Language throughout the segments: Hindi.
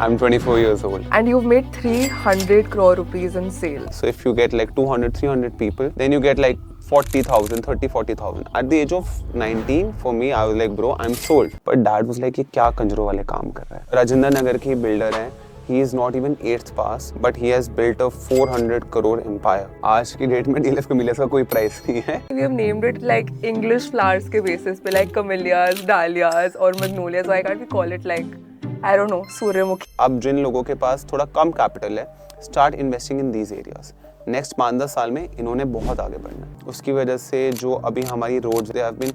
I'm 24 years old. And you've made 300 crore rupees in sales. So if you get like 200, 300 people, then you get like 40,000, 30, 40,000. At the age of 19, for me, I was like, bro, I'm sold. But dad was like, ये क्या कंजरों वाले काम कर रहा है? राजेंद्र नगर की builder है. He is not even 8th pass, but he has built a 400 crore empire. आज की डेट में DLF Camellias का कोई प्राइस नहीं है. We have named it like English flowers के basis पे, like camellias, dahlias और magnolias. Why can't we call it like, I don't know, सूर्यमुखी? अब जिन लोगों के पास थोड़ा कम कैपिटल है, start investing in these areas. Next 5-10 साल में इन्होंने बहुत आगे बढ़ना है. उसकी वजह से जो अभी हमारी roads they have been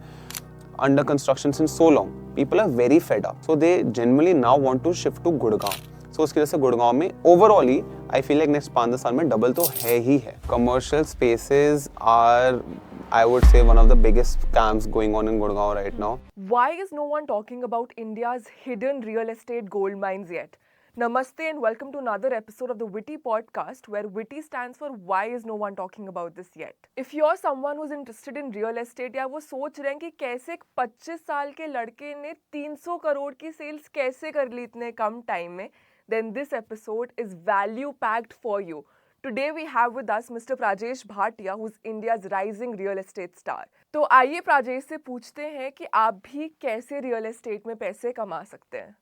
under construction since so long, people are very fed up, so they generally now want to shift to Gurgaon. So उसकी वजह से गुड़गांव में ओवरऑल ही आई फील लाइक नेक्स्ट 5-10 साल में डबल तो है ही है. Commercial spaces are, I would say, one of the biggest scams going on in Gurgaon right now. Why is no one talking about India's hidden real estate gold mines yet? Namaste and welcome to another episode of the Witty podcast, where Witty stands for Why is no one talking about this yet? If you're someone who's interested in real estate या वो सोच रहे हैं कि कैसे एक 25 साल के लड़के ने 300 करोड़ की सेल्स कैसे कर ली इतने कम टाइम में, then this episode is value packed for you. Today we have with us Mr. Prajesh Bhatia, who's India's rising real estate star. तो आइए प्राजेश से पूछते हैं कि आप भी कैसे रियल एस्टेट में पैसे कमा सकते हैं.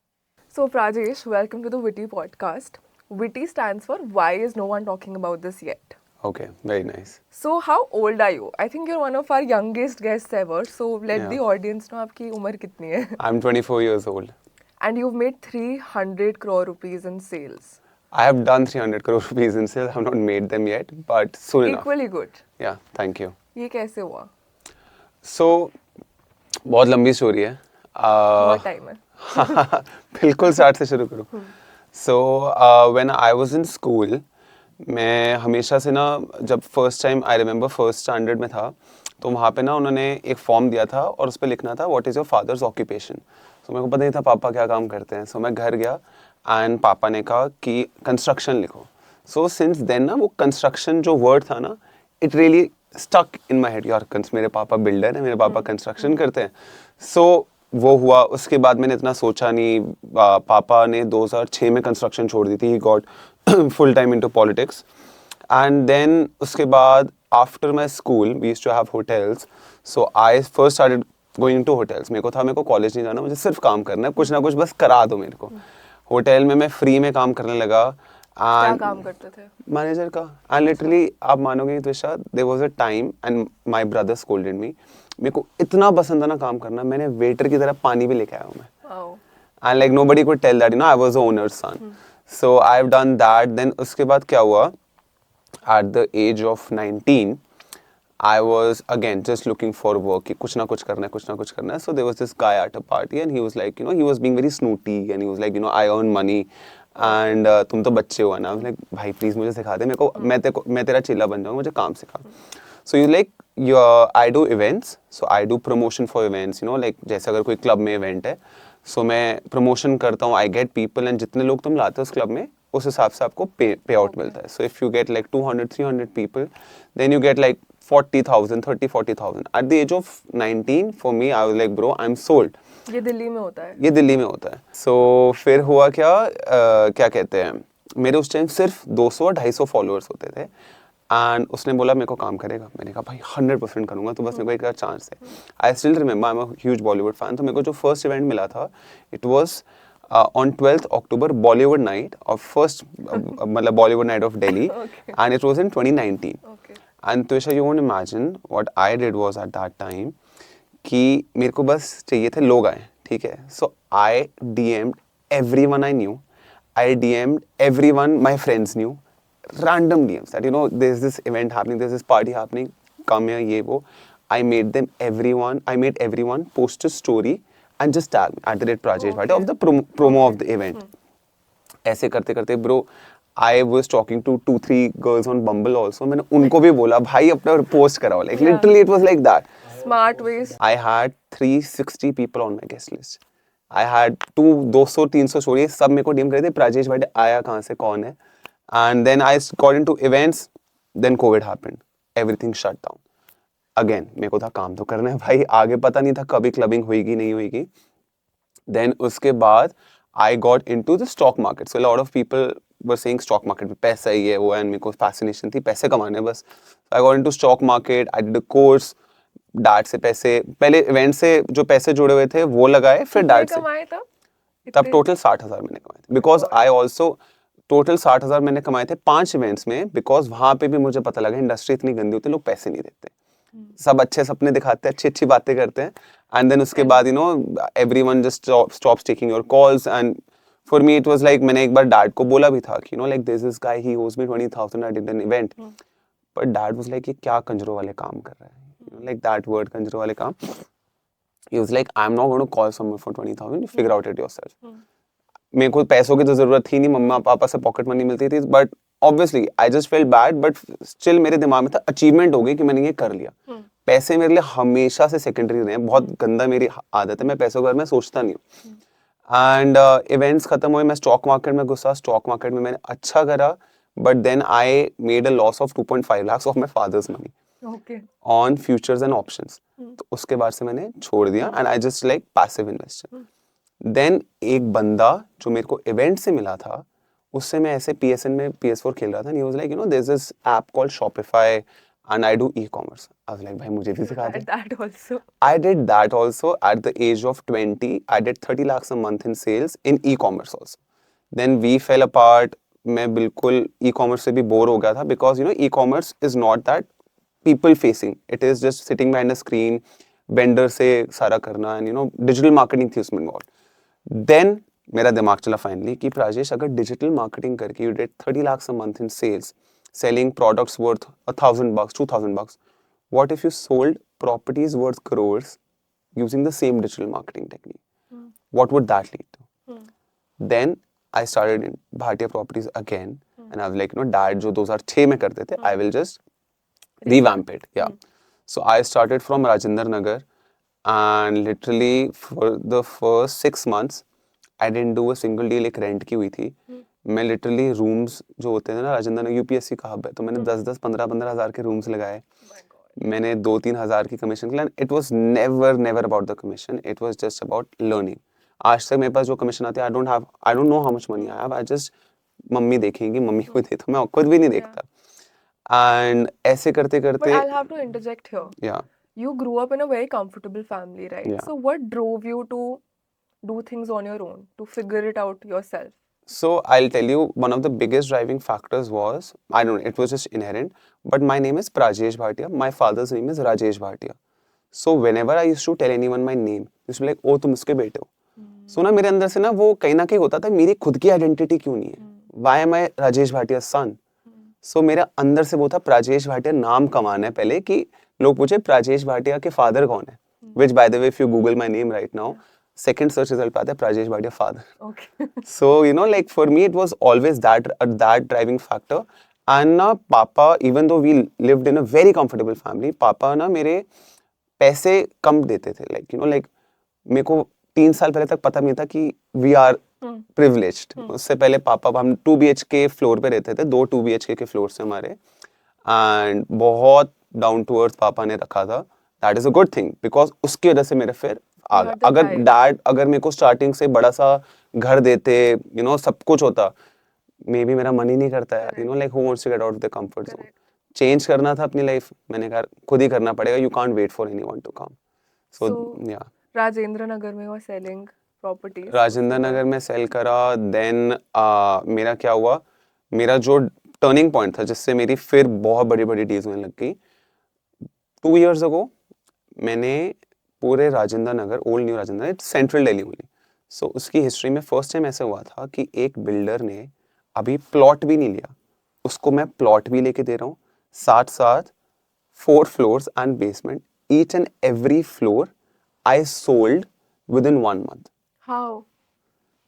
So Prajesh, welcome to the Witty podcast. Witty stands for Why is no one talking about this yet? Okay, very nice. So how old are you? I think you're one of our youngest guests ever. So let the audience know आपकी उम्र कितनी है. I'm 24 years old. And you've made 300 crore rupees in sales. I have done 300 crore rupees in sales. I have not made them yet, but soon enough. Equally good. Yeah, thank you. ये कैसे हुआ? So, बहुत लंबी स्टोरी है. बहुत टाइम है. बिल्कुल स्टार्ट से शुरू करूँ. So, when I was in school, मैं हमेशा से ना, जब first time I remember first standard में था, तो वहाँ पे ना उन्होंने एक फॉर्म दिया था और उस पर लिखना था what is your fathers occupation. तो मेरे को पता नहीं था पापा क्या काम करते हैं. सो मैं घर गया एंड पापा ने कहा कि कंस्ट्रक्शन लिखो. सो सिंस देन ना वो कंस्ट्रक्शन जो वर्ड था ना, it really stuck in my head. यार मेरे पापा बिल्डर हैं, मेरे पापा कंस्ट्रक्शन करते हैं. सो वो हुआ. उसके बाद मैंने इतना सोचा नहीं. पापा ने 2006 में कंस्ट्रक्शन छोड़ दी थी. He got full time into politics. And then उसके बाद after my school we used to have hotels. So I first started going to hotels. मेरे को था मेरे को कॉलेज नहीं जाना, मुझे सिर्फ काम करना है, कुछ ना कुछ बस करा दो मेरे को. होटल में मैं फ्री में काम करने लगा. क्या काम करते थे? मैनेजर का. एंड लिटरली आप मानोगे नहीं Twisha, there was a time and my brother scolded me. मेरे को इतना पसंद था ना काम करना, मैंने वेटर की तरह पानी भी लेके आया हूँ मैं. And like nobody could tell that, you know, I was the owner's son. So I have done that. Then उसके बाद क्या हुआ, at the age of 19 I was again just looking for work. कि कुछ ना कुछ करना है, कुछ ना कुछ करना है. So there was this guy at a party and he was like, you know, he was being very snooty and he was like, you know, I earn money and तुम तो बच्चे हो ना. I was like, भाई प्लीज मुझे सिखा दे, मेरे को मैं तेरा चेला बन जाऊँगा, मुझे काम सिखा. So you like I do events, so I do promotion for events, you know, like जैसे अगर कोई क्लब में इवेंट है, so मैं प्रमोशन करता हूँ. I get people and जितने लोग तुम लाते हो उस क्लब में, उस हिसाब से आपको पे आउट मिलता है. So if you get like 200, 300 people, then you get like 40,000, 30, 40,000. At the age of 19, for me, I was like, bro, I'm sold. ये दिल्ली में होता है. ये दिल्ली में होता है. So फिर हुआ क्या, क्या कहते हैं, मेरे उस टाइम सिर्फ 200-250 फॉलोअर्स होते थे. एंड उसने बोला मेरे को काम करेगा. मैंने कहा भाई 100% करूँगा, तो बस मेरे को एक चांस है. I still remember, I am a huge Bollywood fan. तो मेरे को जो फर्स्ट इवेंट मिला था, it was on 12th October, Bollywood night of first मतलब Bollywood night of Delhi. Okay. And it was in 2019. Okay. And Twisha, you won't imagine what I did was at that time कि मेरे को बस चाहिए थे लोग आए, ठीक है. So I DM'd everyone I knew. I DM'd everyone my friends knew. Random DMs that, you know, there's this event happening, there's this party happening, come here, ये वो. I made everyone post a story and just tag me @Prajesh Bhatia of the promo of the event. ऐसे करते करते bro, I was talking to 2-3 girls on Bumble also. मैंने उनको भी बोला भाई अपना पोस्ट कराओ. Like literally it was like that. Smart ways. I had 360 people on my guest list. I had 200-300 story, सब मेरे को डीएम कर रहे थे, प्राजेश भाटिया आया कहाँ से, कौन है. And then I got into events. Then COVID happened. Everything shut down. Again, मेरे को था काम तो करना है भाई, आगे पता नहीं था कभी क्लबिंग होएगी नहीं होएगी. Then उसके बाद I got into the stock market. So a lot of people were saying stock market में पैसा ही है वो है, and मेरे को fascination थी पैसे कमाने बस. So I got into stock market. I did a course. Dad से पैसे पहले इवेंट से जो पैसे जुड़े हुए थे वो लगाए, फिर कितने डैड से कमाए तब? तब टोटल 60,000 मैंने कमाए थे. बिकॉज आई ऑल्सो टोटल 60,000 मैंने कमाए थे 5 इवेंट्स में. बिकॉज वहां पे भी मुझे पता लगा इंडस्ट्री इतनी गंदी होती है, लोग पैसे नहीं देते. सब अच्छे सपने दिखाते हैं, अच्छी अच्छी बातें करते हैं, एंड देन उसके बाद you know everyone just stops taking your calls. And for me it was like, मैंने एक बार डैड को बोला भी था कि you know like this guy he owes me 20,000, I did an event. But dad was like ये क्या कंजरों वाले काम कर रहा है, you know, like that word कंजरों वाले काम. He was like, I'm not going to call someone for 20,000, you figure out it yourself. मेरे को पैसों की तो जरूरत थी नहीं, मम्मा पापा से पॉकेट मनी मिलती थी, but obviously I just felt bad. But still मेरे दिमाग में था अचीवमेंट हो गई कि मैंने ये कर लिया. पैसे मेरे लिए हमेशा से सेकेंडरी रहे हैं. बहुत गंदा मेरी आदत है, मैं पैसों के बारे में सोचता नहीं हूँ. एंड इवेंट्स खत्म हुए, मैं स्टॉक मार्केट में घुसा. स्टॉक मार्केट में मैंने अच्छा करा, but then I made a loss of 2.5 lakhs of my father's money Okay. On futures and options. तो उसके बाद से मैंने छोड़ दिया, and I just like passive investor. देन एक बंदा जो मेरे को इवेंट से मिला था, उससे मैं ऐसे PSN में PS4 खेल रहा था, and he was like, you know, there's this app called Shopify and I do e-commerce. I was like, भाई मुझे भी सिखा दे. That also. I did that also at the age of 20. I did 30 lakhs a month in sales in e-commerce also. Then we fell apart. मैं बिल्कुल e-commerce से भी बोर हो गया था, because you know e-commerce is not that people facing. It is just sitting behind a screen, vendor से सारा करना, and you know digital marketing थी उसमें involved. Then मेरा दिमाग चला फाइनली कि राजेश अगर डिजिटल मार्केटिंग करके you did 30 lakhs a month in sales, selling products worth $1,000, $2,000, what if you sold properties worth crores using the same digital marketing technique? What would that lead to? Then I started in Bhatia Properties again, and I was like, you know, dad जो 2006 में करते थे, I will just revamp it. Yeah. So I started from Rajendra Nagar, and literally for the first 6 months I didn't do a single deal. एक रेंट की हुई थी. मैं लिटरली रूम्स जो होते थे ना, राजेंद्र नगर UPSC का हब है, तो मैंने 10-10, 15-15 हज़ार के रूम्स लगाए. मैंने 2-3 हज़ार की कमीशन के लिए. It was never about the commission, it was just about learning. आज तक मेरे पास जो कमीशन आती है, आई don't know how much money I have. I just mummy देखेंगी, मम्मी को दे, तो मैं खुद भी नहीं देखता. एंड ऐसे करते But करते I'll have to interject here. या You grew up in a very comfortable family, right? Yeah. So what drove you to do things on your own, to figure it out yourself? So I'll tell you, one of the biggest driving factors was, I don't know, it was just inherent, but my name is Prajesh Bhatia. My father's name is Rajesh Bhatia. So whenever I used to tell anyone my name, they used to be like, oh, तुम उसके बेटे हो. So ना मेरे अंदर से ना वो कहीं ना कहीं होता था, मेरी खुद की आइडेंटिटी क्यों नहीं है? Why am I Rajesh Bhatia's son? So मेरा अंदर से वो था, प्राजेश भाटिया नाम कमाना है पहले, कि लोग पूछे प्राजेश भाटिया के फादर कौन है. Which by the way, if you Google my name right now, second search result पे आता है प्राजेश Bhatia father. Okay. So you know, like for me, it was always that driving factor. And ना पापा, even though we lived in a very comfortable family, पापा ना मेरे पैसे कम देते थे. Like you know, like मेरे को 3 साल पहले तक पता नहीं था कि we are privileged. उससे पहले पापा, हम 2 BHK फ्लोर पे रहते थे, 2 2 BHK के फ्लोर से हमारे, एंड बहुत डाउन टू अर्थ पापा ने रखा था. That is a good thing, because उसकी वजह से मेरे फिर आ गया. अगर डैड अगर मेरे को स्टार्टिंग से बड़ा सा घर देते, यू नो सब कुछ होता, मे बी मेरा मन ही नहीं करता है, you know like who wants to get out of the comfort zone. Change करना था अपनी लाइफ, मैंने कहा खुद ही करना पड़ेगा. You can't wait for anyone to come. So या Rajendra Nagar में was selling properties. Rajendra Nagar में सेल करा. देन मेरा क्या हुआ, मेरा जो टर्निंग पॉइंट था जिससे मेरी फिर बहुत बड़ी बड़ी डील्स होने लग गई, 2 years ago मैंने पूरे Rajendra Nagar, old new Rajendra Nagar, central Delhi only. सो उसकी हिस्ट्री में फर्स्ट टाइम ऐसा हुआ था कि एक बिल्डर ने अभी प्लॉट भी नहीं लिया, उसको मैं प्लॉट भी लेके दे रहा हूँ, साथ साथ 4 floors and basement. Each and every floor I sold with in 1 month. How?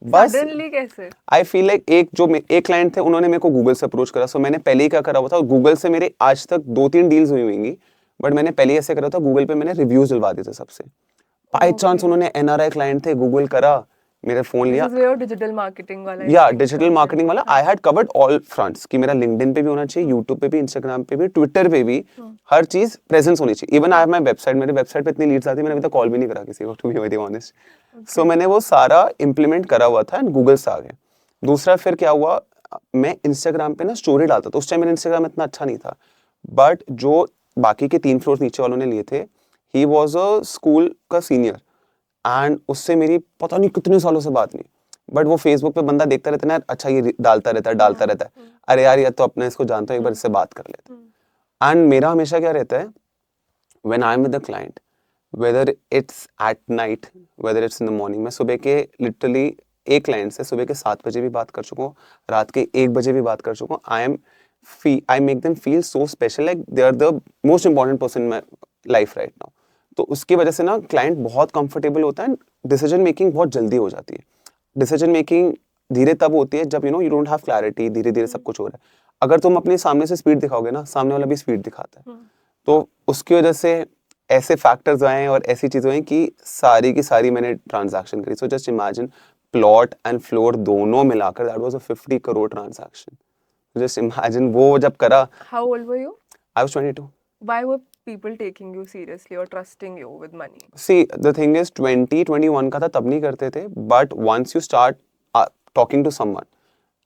बस Suddenly कैसे? आई फील लाइक एक क्लाइंट थे, उन्होंने मेरे को गूगल से अप्रोच करा. सो मैंने पहले ही क्या करा हुआ था, गूगल से मेरे आज तक 2-3 डील्स हुई होंगी, बट मैंने पहले ही ऐसे करा था, गूगल पे मैंने रिव्यूज दिलवा दिए थे सबसे. बाय चांस उन्होंने NRI क्लाइंट थे, गूगल करा, मेरा फोन लिया, This is your digital marketing वाला या instinct डिजिटल था। मार्केटिंग वाला I had covered all fronts कि मेरा लिंक्डइन पे भी होना चाहिए, यूट्यूब पे भी, इंस्टाग्राम पे भी, ट्विटर पे भी, हर चीज प्रेजेंस होनी चाहिए। Even I have my website, मेरे वेबसाइट पे इतनी लीड्स आती है, मैंने अभी तक कॉल भी नहीं करा किसी को, टू बी वेरी ऑनेस्ट। सो मैंने वो सारा इम्प्लीमेंट करा हुआ था एंड गूगल से आ गए। दूसरा फिर क्या हुआ, मैं इंस्टाग्राम पे ना स्टोरी डालता था, उस टाइम मेरा इंस्टाग्राम इतना अच्छा नहीं था, बट जो बाकी के 3 फ्लोर नीचे वालों ने लिए थे, ही वॉज अ स्कूल का सीनियर एंड उससे मेरी पता नहीं कितने सालों से बात नहीं, बट वो फेसबुक पे बंदा देखता रहता है ना, अच्छा ये डालता रहता है, अरे यार ये तो अपने इसको जानता हूँ, एक बार इससे बात कर लेते हैं। एंड मेरा हमेशा क्या रहता है, when I am with the client, whether it's at night whether it's in the morning, मैं सुबह के लिटरली एक क्लाइंट से सुबह के 7 बजे भी बात कर चुका हूँ, रात के 1 बजे भी बात कर चुका हूँ। I make them feel so special, like they are the most important person in my life right now. तो उसकी वजह से ना क्लाइंट बहुत कंफर्टेबल होता है, डिसीजन मेकिंग बहुत जल्दी हो जाती है। डिसीजन मेकिंग धीरे तब होती है जब यू डोंट हैव क्लैरिटी, धीरे धीरे सब कुछ हो रहा है। अगर तुम अपने सामने से स्पीड दिखाओगे ना, सामने वाला भी स्पीड दिखाता है। तो उसकी वजह से ऐसे फैक्टर्स आए और ऐसी चीजें हुई कि सारी की सारी मैंने ट्रांजैक्शन करी। So just imagine, plot and floor दोनों मिलाकर that was a 50 crore transaction. Just imagine वो जब करा। How old were you? I was 22। Why were people taking you seriously or trusting you with money? See, the thing is 2021 का था, तब नहीं करते थे, but once you start talking to someone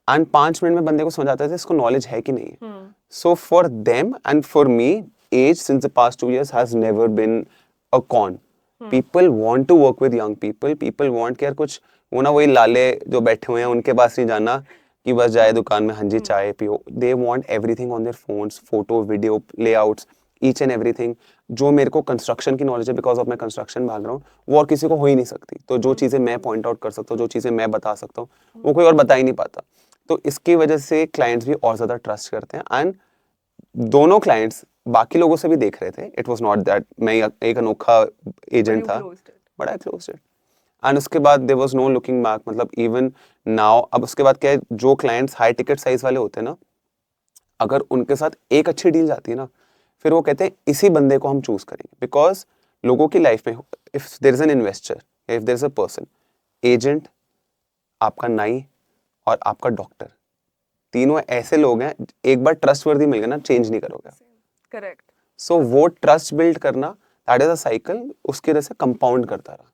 and 5 minute में बंदे को समझ आता है इसको नॉलेज है कि नहीं है। So for them and for me, age since the past 2 years has never been a con. People want to work with young people. People want कि यार कुछ वो ना वही लाले जो बैठे हुए हैं उनके पास नहीं जाना कि बस जाए दुकान में हाँ जी चाय पियो। They want everything on their phones, photo, video, layouts, each and everything। जो मेरे को कंस्ट्रक्शन की नॉलेज है, बिकॉज ऑफ मैं कंस्ट्रक्शन बैकग्राउंड, वो और किसी को हो ही नहीं सकती। तो जो चीज़ें मैं पॉइंट आउट कर सकता हूँ, जो चीज़ें मैं बता सकता हूँ, वो कोई और बता ही नहीं पाता। तो इसकी वजह से क्लाइंट्स भी और ज़्यादा ट्रस्ट करते हैं। एंड दोनों क्लाइंट्स बाकी लोगों से भी देख रहे थे, इट वॉज नॉट दैट मैं एक अनोखा एजेंट you था, closed it. But I closed it. And उसके बाद there was no looking back, मतलब इवन नाउ। अब उसके बाद क्या है, जो क्लाइंट्स हाई टिकट साइज वाले होते हैं ना, अगर उनके साथ एक अच्छी डील जाती है ना, फिर वो कहते हैं इसी बंदे को हम चूज करेंगे। बिकॉज लोगों की लाइफ में if there is an investor, if there is a person, agent, आपका नाई और आपका डॉक्टर, तीनों ऐसे लोग हैं, एक बार ट्रस्टवर्दी मिल गया ना, चेंज नहीं करोगे। Correct. सो वो ट्रस्ट बिल्ड करना, दैट इज अ साइकिल, उसकी वजह से कंपाउंड करता रहा।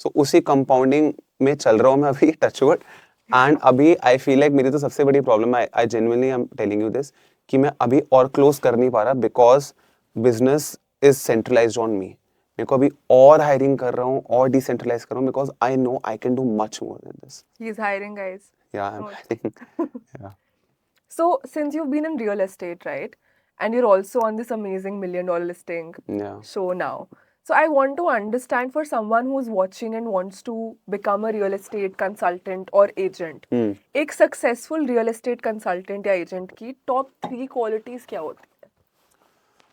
सो उसी कंपाउंडिंग में चल रहा हूँ मैं अभी, टचवुड। एंड अभी आई फील लाइक मेरी तो सबसे बड़ी प्रॉब्लम है, I genuinely I am telling you this, कि मैं अभी और क्लोज कर नहीं पा रहा, because business is centralised on me. मेरे को अभी और हायरिंग कर रहा हूँ और डिसेंट्रलाइज कर रहा हूँ, because I know I can do much more than this. He's hiring, guys. या आई एम Note. हायरिंग। या So, since you've been in real estate, right, and you're also on this amazing $1 million listing Yeah. show now. So, I want to understand, for someone who's watching and wants to become a real estate consultant or agent, एक successful real estate consultant या agent की top 3 qualities क्या होती है?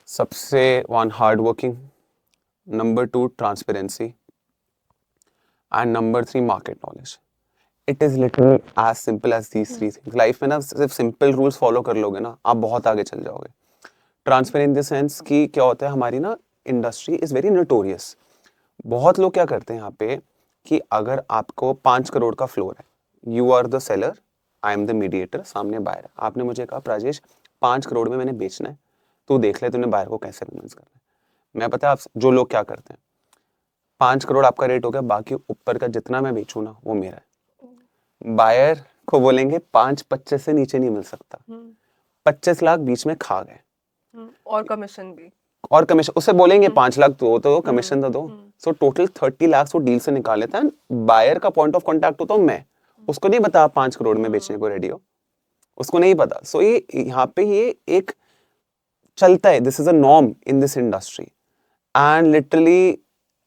सबसे 1 hard working, number 2 transparency, and number 3 market knowledge. It is literally as simple as these 3 things. Life में ना सिर्फ सिंपल रूल्स फॉलो कर लोगे ना, आप बहुत आगे चल जाओगे। ट्रांसपेरेंट इन द सेंस कि क्या होता है, हमारी ना इंडस्ट्री इज वेरी नोटोरियस। बहुत लोग क्या करते हैं यहाँ पे कि अगर आपको 5 करोड़ का फ्लोर है, you are the seller, I am the mediator, सामने बायर है, आपने मुझे कहा राजेश 5 करोड़ में मैंने बेचना है, तू देख ले तूने बायर को कैसे कन्विंस करना है। मैं पता है आप जो लोग क्या करते हैं, 5 करोड़ आपका रेट हो गया, बाकी ऊपर का जितना मैं बेचूं ना वो मेरा है। बायर को बोलेंगे 5-25 से नीचे नहीं मिल सकता, 25 लाख बीच में खा गए, और कमीशन भी, और कमीशन उससे बोलेंगे 5 लाख तो कमीशन तो दो। सो टोटल 30 लाख वो डील से निकाल लेता है। बायर का पॉइंट ऑफ कॉन्टैक्ट होता हूँ मैं, उसको नहीं पता आप 5 करोड़ में बेचने को रेडी हो, उसको नहीं पता। सो ये यहाँ पे ये एक चलता है, this is a norm in this industry. And literally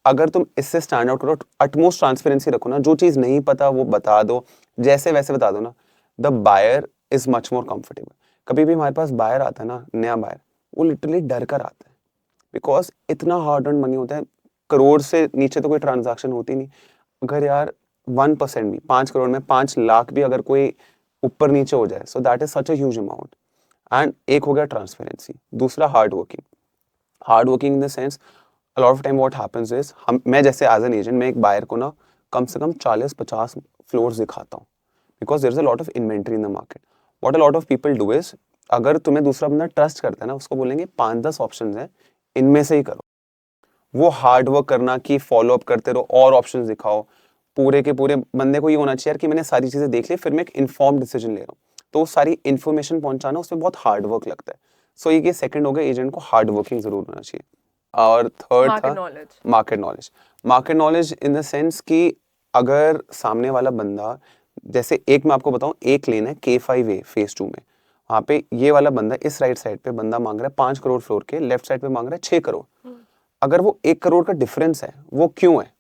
अगर तुम इससे स्टैंड आउट करो, अटमोस्ट ट्रांसपेरेंसी रखो ना, जो चीज नहीं पता वो बता दो, जैसे वैसे बता दो ना, the buyer is much more comfortable. कभी भी हमारे पास बायर आता है ना, नया बायर, वो लिटरली डर कर आता है, बिकॉज इतना हार्ड अर्न मनी होता है, करोड़ से नीचे तो कोई ट्रांजैक्शन होती नहीं। अगर यार 1% भी, 5 करोड़ में 5 लाख भी अगर कोई ऊपर नीचे हो जाए, so that is such a huge amount. And एक हो गया ट्रांसपेरेंसी, दूसरा hard working. Hard working in the sense, a lot of time what happens is, मैं जैसे एज एन एजेंट, मैं एक बायर को ना कम से कम 40-50 फ्लोर्स दिखाता हूँ, because there is a lot of inventory in the market. What a lot of people do is, अगर तुम्हें दूसरा बंदा ट्रस्ट करता है ना, उसको बोलेंगे 5-10 ऑप्शंस हैं, इनमें से ही करो. वो हार्ड वर्क करना कि फॉलो अप करते रहो और ऑप्शंस दिखाओ. पूरे के पूरे बंदे को ये होना चाहिए यार कि मैंने सारी चीजें देख ली, फिर मैं एक इन्फॉर्म डिसीजन ले रहा हूँ. तो वो सारी इन्फॉर्मेशन पहुंचाना, उसमें बहुत हार्ड वर्क लगता है. सो ये सेकंड हो गया, एजेंट को हार्ड वर्किंग जरूर होना चाहिए. और थर्ड मार्केट था knowledge. Market knowledge. Market knowledge in the sense कि अगर सामने वाला बंदा, जैसे एक मैं आपको बताऊं, एक लेन है K5A फेज 2 में, वहाँ पे ये वाला बंदा इस राइट साइड पे बंदा मांग रहा है 5 करोड़ फ्लोर के, लेफ्ट साइड पे मांग रहा है 6 करोड़. अगर वो 1 करोड़ का डिफरेंस है, वो क्यों है?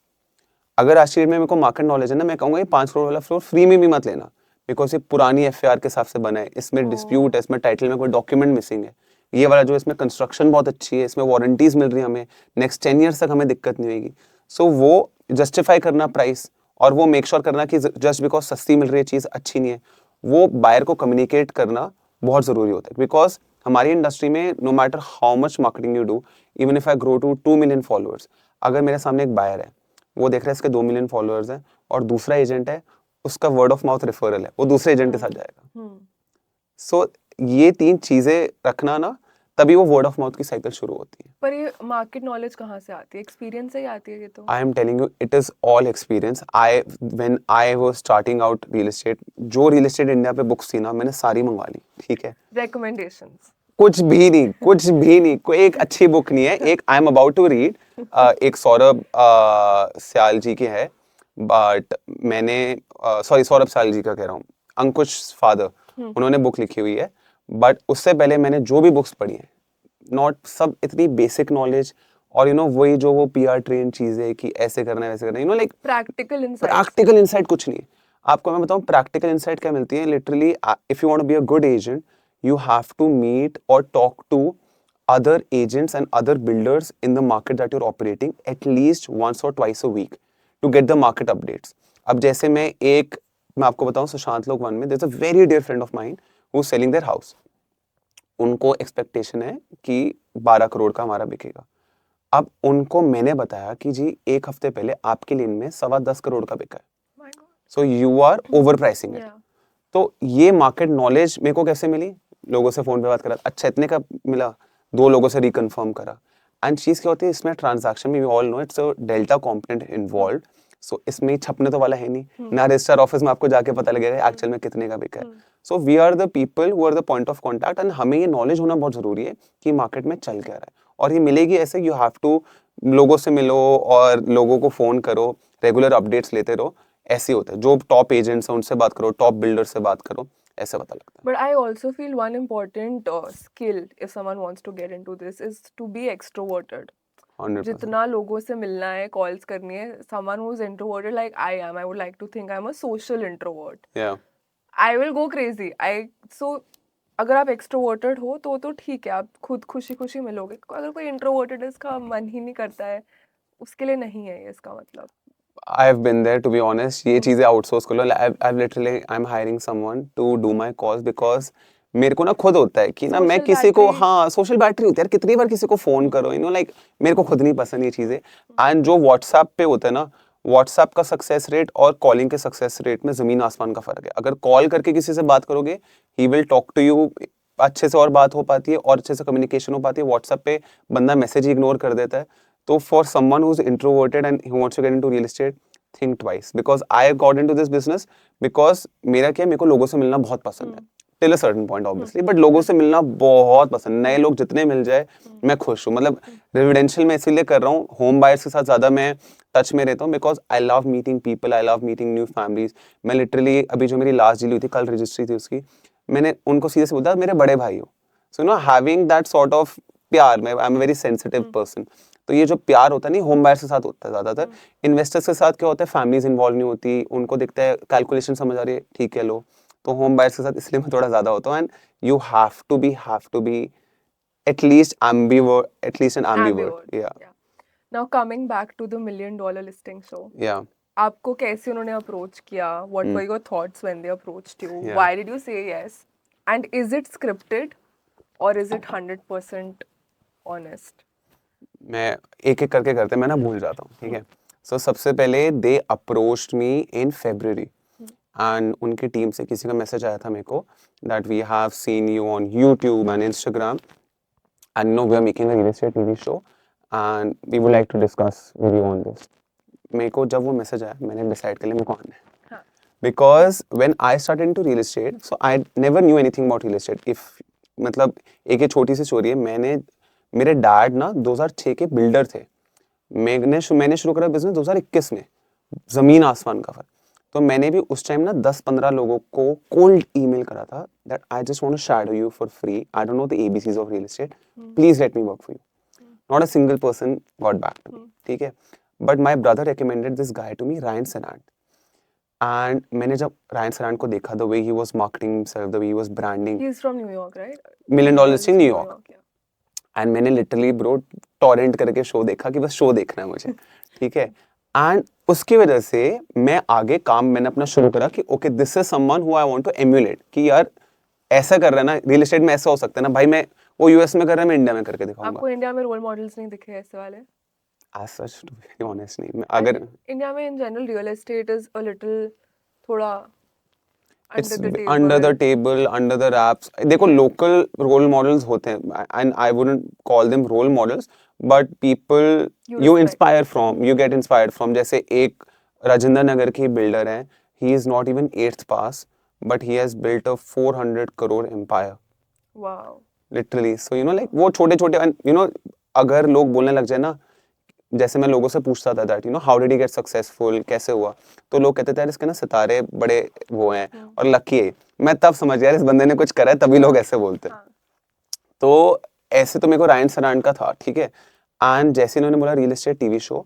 अगर आज की डेट में मेरे को मार्केट नॉलेज है ना, मैं कहूँगा ये 5 करोड़ वाला फ्लोर फ्री में भी मत लेना, बिकॉज ये पुरानी FAR के हिसाब से बना है, इसमें डिस्प्यूट है, इसमें टाइटल में कोई डॉक्यूमेंट मिसिंग है. ये वाला जो इसमें कंस्ट्रक्शन बहुत अच्छी है, इसमें वारंटीज मिल रही है हमें, नेक्स्ट 10 ईयर्स तक हमें दिक्कत नहीं होगी. सो वो जस्टिफाई करना प्राइस, और वो मेक श्योर करना कि जस्ट बिकॉज सस्ती मिल रही है चीज़ अच्छी नहीं है, वो बायर को कम्युनिकेट करना बहुत ज़रूरी होता है. बिकॉज हमारी इंडस्ट्री में no matter how much marketing you do, even if I grow to 2 million followers, अगर मेरे सामने एक बायर है, वो देख रहा है इसके 2 मिलियन फॉलोअर्स हैं, और दूसरा एजेंट है, उसका वर्ड ऑफ माउथ रेफरल है, वो दूसरे एजेंट के साथ जाएगा. सो ये 3 चीजें रखना ना, तभी वो वर्ड ऑफ माउथ की साइकिल शुरू होती है. पर ये मार्केट नॉलेज कहाँ से आती है? एक्सपीरियंस से ही आती है ये तो. I am telling you, it is all experience. When I was starting out real estate, जो रियल एस्टेट इंडिया पे बुक्स थी ना, मैंने सारी मंगवा ली. ठीक है, Recommendations. कुछ भी नहीं, कुछ भी नहीं, कोई एक अच्छी बुक नहीं है. एक I am about to read, एक सौरभ स्याल जी की है, बट मैंने सॉरी सौरभ स्याल जी का कह रहा हूँ, अंकुश फादर, उन्होंने बुक लिखी हुई है. बट उससे पहले मैंने जो भी बुक्स पढ़ी हैं, नॉट सब इतनी बेसिक नॉलेज, और वही जो वो PR ट्रेन चीजें कि ऐसे करना है वैसे करना है, like Practical insights. Practical insight कुछ नहीं है. आपको मैं बताऊं प्रैक्टिकल इंसाइट क्या मिलती है. Literally if you want to be a good agent, you have to meet or talk to other agents and other builders in the market that you're operating at least once or twice a week to get the market updates. अब जैसे मैं आपको बताऊं, सुशांत लोक वन में there's a very dear friend of mine who's selling their house. उनको एक्सपेक्टेशन है कि 12 करोड़ का हमारा बिकेगा. अब उनको मैंने बताया कि जी एक हफ्ते पहले आपके लेन में 10.25 करोड़ का बिका है, My God. So you are overpricing it. Yeah. तो ये मार्केट नॉलेज मेरे को कैसे मिली? लोगों से फोन पे बात करा, अच्छा इतने का मिला, 2 लोगों से रिकन्फर्म करा. एंड चीज क्या होती है इसमें, ट्रांजैक्शन में we all know it's a delta component involve. So इसमें छपने तो वाला है नहीं, ना रजिस्टर ऑफिस में आपको जाके पता लगेगा एक्चुअल में कितने का बिका है. So we are the people who are the point of contact, and हमें ये नॉलेज होना बहुत जरूरी है कि मार्केट में चल क्या रहा है. और ये मिलेगी ऐसे, यू हैव टू लोगों से मिलो और लोगों को फोन करो, रेगुलर अपडेट्स लेते रहो. ऐसे होता है, जो टॉप एजेंट्स हैं उनसे बात करो, टॉप बिल्डर से बात करो, ऐसे पता लगता है. But I also feel one important skill if someone wants to get into this is to be extroverted. 100%. जितना लोगों से मिलना है, calls करनी है, someone who's introverted like I am, I would like to think I'm a social introvert. Yeah. I will go crazy. So अगर आप extroverted हो तो ठीक है, आप खुद खुशी खुशी मिलोगे. अगर कोई introverted है, इसका मन ही नहीं करता है, उसके लिए नहीं है ये इसका मतलब. I've been there, to be honest. ये चीजें आउटसोर्स कर लो. I've literally I'm hiring someone to do my calls because मेरे को ना खुद होता है कि ना मैं Social किसी को, battery. हाँ सोशल बैटरी होती है यार, कितनी बार किसी को फोन करो, लाइक मेरे को खुद नहीं पसंद ये चीजें. एंड जो व्हाट्सएप पे होता है ना, व्हाट्सएप का सक्सेस रेट और कॉलिंग के सक्सेस रेट में जमीन आसमान का फर्क है. अगर कॉल करके किसी से बात करोगे, he will talk to you अच्छे से और बात हो पाती है और अच्छे से कम्युनिकेशन हो पाती है. व्हाट्सएप पे बंदा मैसेज इग्नोर कर देता है. तो for someone who is introverted and he wants to get into real estate, think twice, because I got into this business because मेरा क्या है, मेरे को लोगों से मिलना बहुत पसंद है, till a certain point obviously, but लोगों से मिलना बहुत पसंद. नए लोग जितने मिल जाए मैं खुश हूँ. मतलब रेजिडेंशियल में इसीलिए कर रहा हूँ, होम बायर्स के साथ ज्यादा मैं टच में रहता हूँ, because I love meeting people, I love meeting new families. मैं लिटरली अभी जो मेरी लास्ट डील हुई थी, कल रजिस्ट्री थी उसकी, मैंने उनको सीधे से बोला मेरे बड़े भाई हो. So having that sort of प्यार, मैं I am very sensitive person. तो ये जो प्यार होता है नहीं, होम बायर्स के साथ होता है ज्यादातर. इन्वेस्टर्स के साथ क्या होता है, फैमिलीज इन्वॉल्व नहीं होती, उनको दिखता है कैलकुलेशन समझ आ रही है, ठीक है लो. तो होम बायर्स के साथ इसलिए मैं थोड़ा ज्यादा होता हूँ. And you have to be at least an ambivert. या Now coming back to the $1 million listing show. या आपको कैसे उन्होंने अप्रोच किया? What were your thoughts when they approached you? Yeah. Why did you say yes? And is it scripted or is it 100% honest? मैं एक एक करके करते, मैं ना भूल जाता हूँ, ठीक है. सो सबसे पहले they approached me in February and उनकी टीम से किसी का मैसेज आया था मेरे को that we have seen you on YouTube and Instagram and no we are making a real estate TV show and we would like to discuss with you on this. मेरे को जब वो मैसेज आया मैंने डिसाइड कर लिया मेरे को आना है because when I started into real estate so I never knew anything about real estate if मतलब एक ये छोटी सी स्टोरी है मेरे डैड ना 2006 के बिल्डर थे मैंने शुरू करा बिजनेस 2021 में जमीन आसमान का फर्क तो मैंने भी उस टाइम ना 10-15 लोगों को कोल्ड ईमेल करा था that I just want to shadow you for free I don't know the ABCs of real estate please let me work for you not a single person got back to me ठीक है but my brother recommended this guy to me Ryan Serhant and मैंने जब रायन सरांट को देखा the way he was marketing himself the way he was branding he is from New York right $1 million listing New York and मैंने लिटरली ब्रो टॉरेंट करके शो देखा कि बस शो देखना है मुझे ठीक है एंड उसकी वजह से मैं आगे काम मैंने अपना शुरू करा कि okay this is someone who I want to emulate कि यार ऐसा कर रहा है ना रियल एस्टेट में ऐसा हो सकता है ना भाई मैं वो यूएस में कर रहा है मैं इंडिया में करके दिखाऊंगा आपको इंडिया में रोल मॉडल्स नहीं दिखे ऐसे वाले as such to be honest नहीं मैं अगर इंडिया में in general real estate is a little थोड़ा it's under the table under the wraps देखो local role models होते हैं and I wouldn't call them role models but people you inspire from you get inspired from जैसे एक राजेंद्र नगर की बिल्डर है he is not even 8th pass but he has built a 400 crore empire wow literally so you know like वो छोटे छोटे you know अगर लोग बोलने लग जाए ना जैसे मैं लोगों से पूछता था that you know how did he get successful कैसे हुआ तो लोग कहते थे यार इसके ना सितारे बड़े वो हैं और लकी है मैं तब समझ गया इस बंदे ने कुछ करा है तभी लोग ऐसे बोलते हैं तो ऐसे तो मेरे को रायन सरांड का था ठीक है एंड जैसे इन्होंने बोला रियल एस्टेट टीवी शो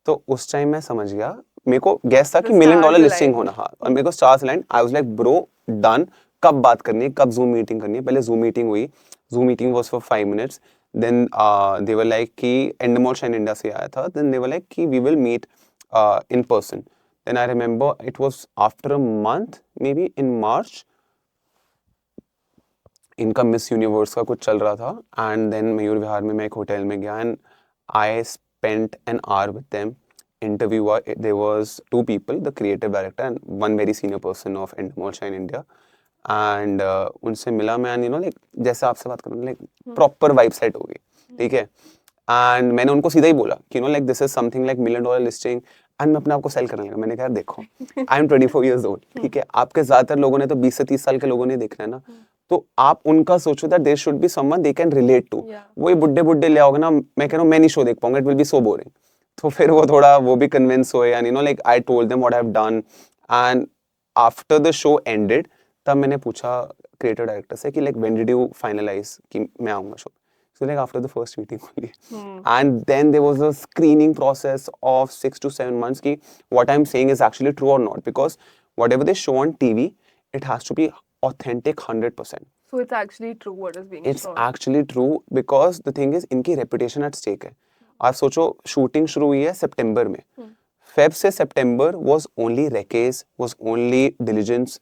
तो उस टाइम मैं समझ गया मेरे को गैस था कि $1 million लिस्टिंग होना हाँ और मेरे को stars line I was like bro done कब बात करनी है कब जूम मीटिंग करनी है पहले जूम मीटिंग हुई zoom meeting was for 5 minutes then they were like कि Endemol Shine India से आया था then they were like कि we will meet in person then I remember it was after a month maybe in March इनका मिस यूनिवर्स का कुछ चल रहा था and then मयूर विहार में मैं एक होटल में गया and I spent an hour with them interviewer there was 2 people the creative director and one very senior person of Endemol Shine India and उनसे मिला मैं एंड यू नो लाइक जैसे आपसे बात करूँ लाइक प्रॉपर वाइब सेट हो गई ठीक है एंड मैंने उनको सीधा ही बोला कि you know like this is something like $1 million listing and मैं अपने आप को सेल करने लगा मैंने कहा देखो आई एम 24 years old ठीक है आपके ज्यादातर लोगों ने तो 20 से 30 साल के लोगों ने देखना है ना तो आप उनका सोचो that there should be someone they can relate to वही बुड्ढे ले आओगे ना मैं कह रहा हूँ मैं नहीं शो देख पाऊंगा it will be so boring तो फिर वो थोड़ा वो भी कन्विंस हुए and you know like I told them what I have done and after the show ended तब मैंने पूछा क्रिएटिव डायरेक्टर से कि like when did you finalize कि मैं आऊंगा show so like after the first meeting only and then there was a screening process of 6 to 7 months कि what I am saying is actually true और not because whatever they show on TV it has to be authentic 100%. So it's actually true what is being It's shown. actually true because the thing is इनकी reputation at stake है. आप सोचो शूटिंग शुरू हुई है सितंबर में. फेब से सितंबर was only recce, was only diligence.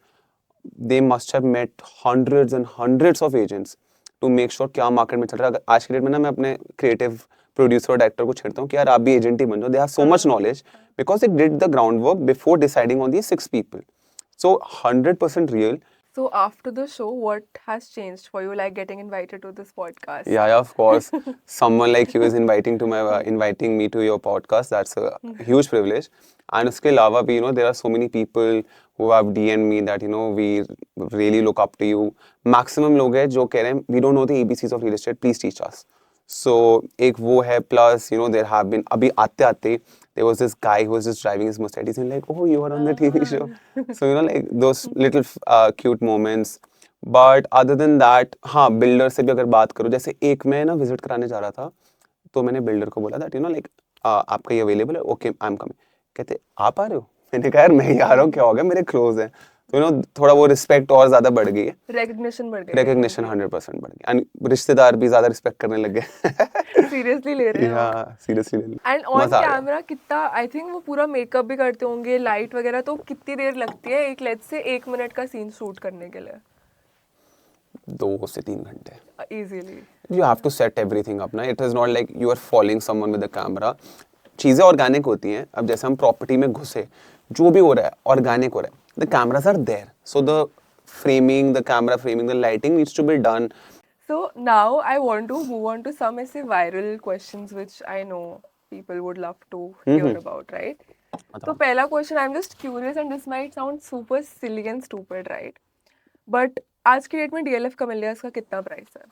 They must have met hundreds and hundreds of agents to make sure क्या मार्केट में चल रहा है. आज की डेट में ना मैं अपने क्रिएटिव प्रोड्यूसर और डायरेक्टर को छेड़ता हूँ कि यार आप भी एजेंट ही बन जाओ. They have so much knowledge because they did the groundwork before deciding on these 6 people. So 100% real. So after the show, what has changed for you, like getting invited to this podcast? Yeah, of course. Someone like you is inviting me to your podcast. That's a huge privilege. And उसके अलावा भी, you know, there are so many people who have DM'd me that, you know, we really look up to you. Maximum लोग हैं जो कह रहे हैं, we don't know the ABCs of real estate. Please teach us. So एक वो है plus, you know, there have been अभी आते there was this guy who was just driving his Mercedes and like, oh, you are on the TV show. So, you know, like those little cute moments. But other than that, हाँ, builder से भी अगर बात करो, जैसे एक मैं ना visit कराने जा रहा था, तो मैंने builder को बोला that, you know, like, आपका ये available है? Okay, I'm coming. कहते, आप आ रहे हो? मैंने कहा यार मैं ही आ रहा हूँ, क्या हो गया? मेरे close हैं. तो you know, थोड़ा वो respect और ज़्यादा बढ़ गई है. Recognition बढ़ गई. Recognition 100% बढ़ गई. And रिश्तेदार भी ज़्यादा respect करने लग गए. Seriously ले रहे हैं. Yeah, seriously ले रहे हैं. एंड ऑन कैमरा कितना आई थिंक वो पूरा मेकअप भी करते होंगे लाइट वगैरह तो कितनी देर लगती है एक लेट्स से 1 मिनट का सीन शूट करने के लिए 2 से 3 घंटे easily you have to set everything up na it is not like you are following someone with a camera चीज़ें ऑर्गेनिक होती हैं, अब जैसे हम प्रॉपर्टी में घुसे, जो भी हो रहा है ऑर्गेनिक हो रहा है, the cameras are there, so the framing, the camera framing, the lighting needs to be done. So now I want to move on to some ऐसे viral questions which I know people would love to hear about, right? तो पहला question, I'm just curious and this might sound super silly and stupid, right? But आज की डेट में DLF Camellias का कितना प्राइस है?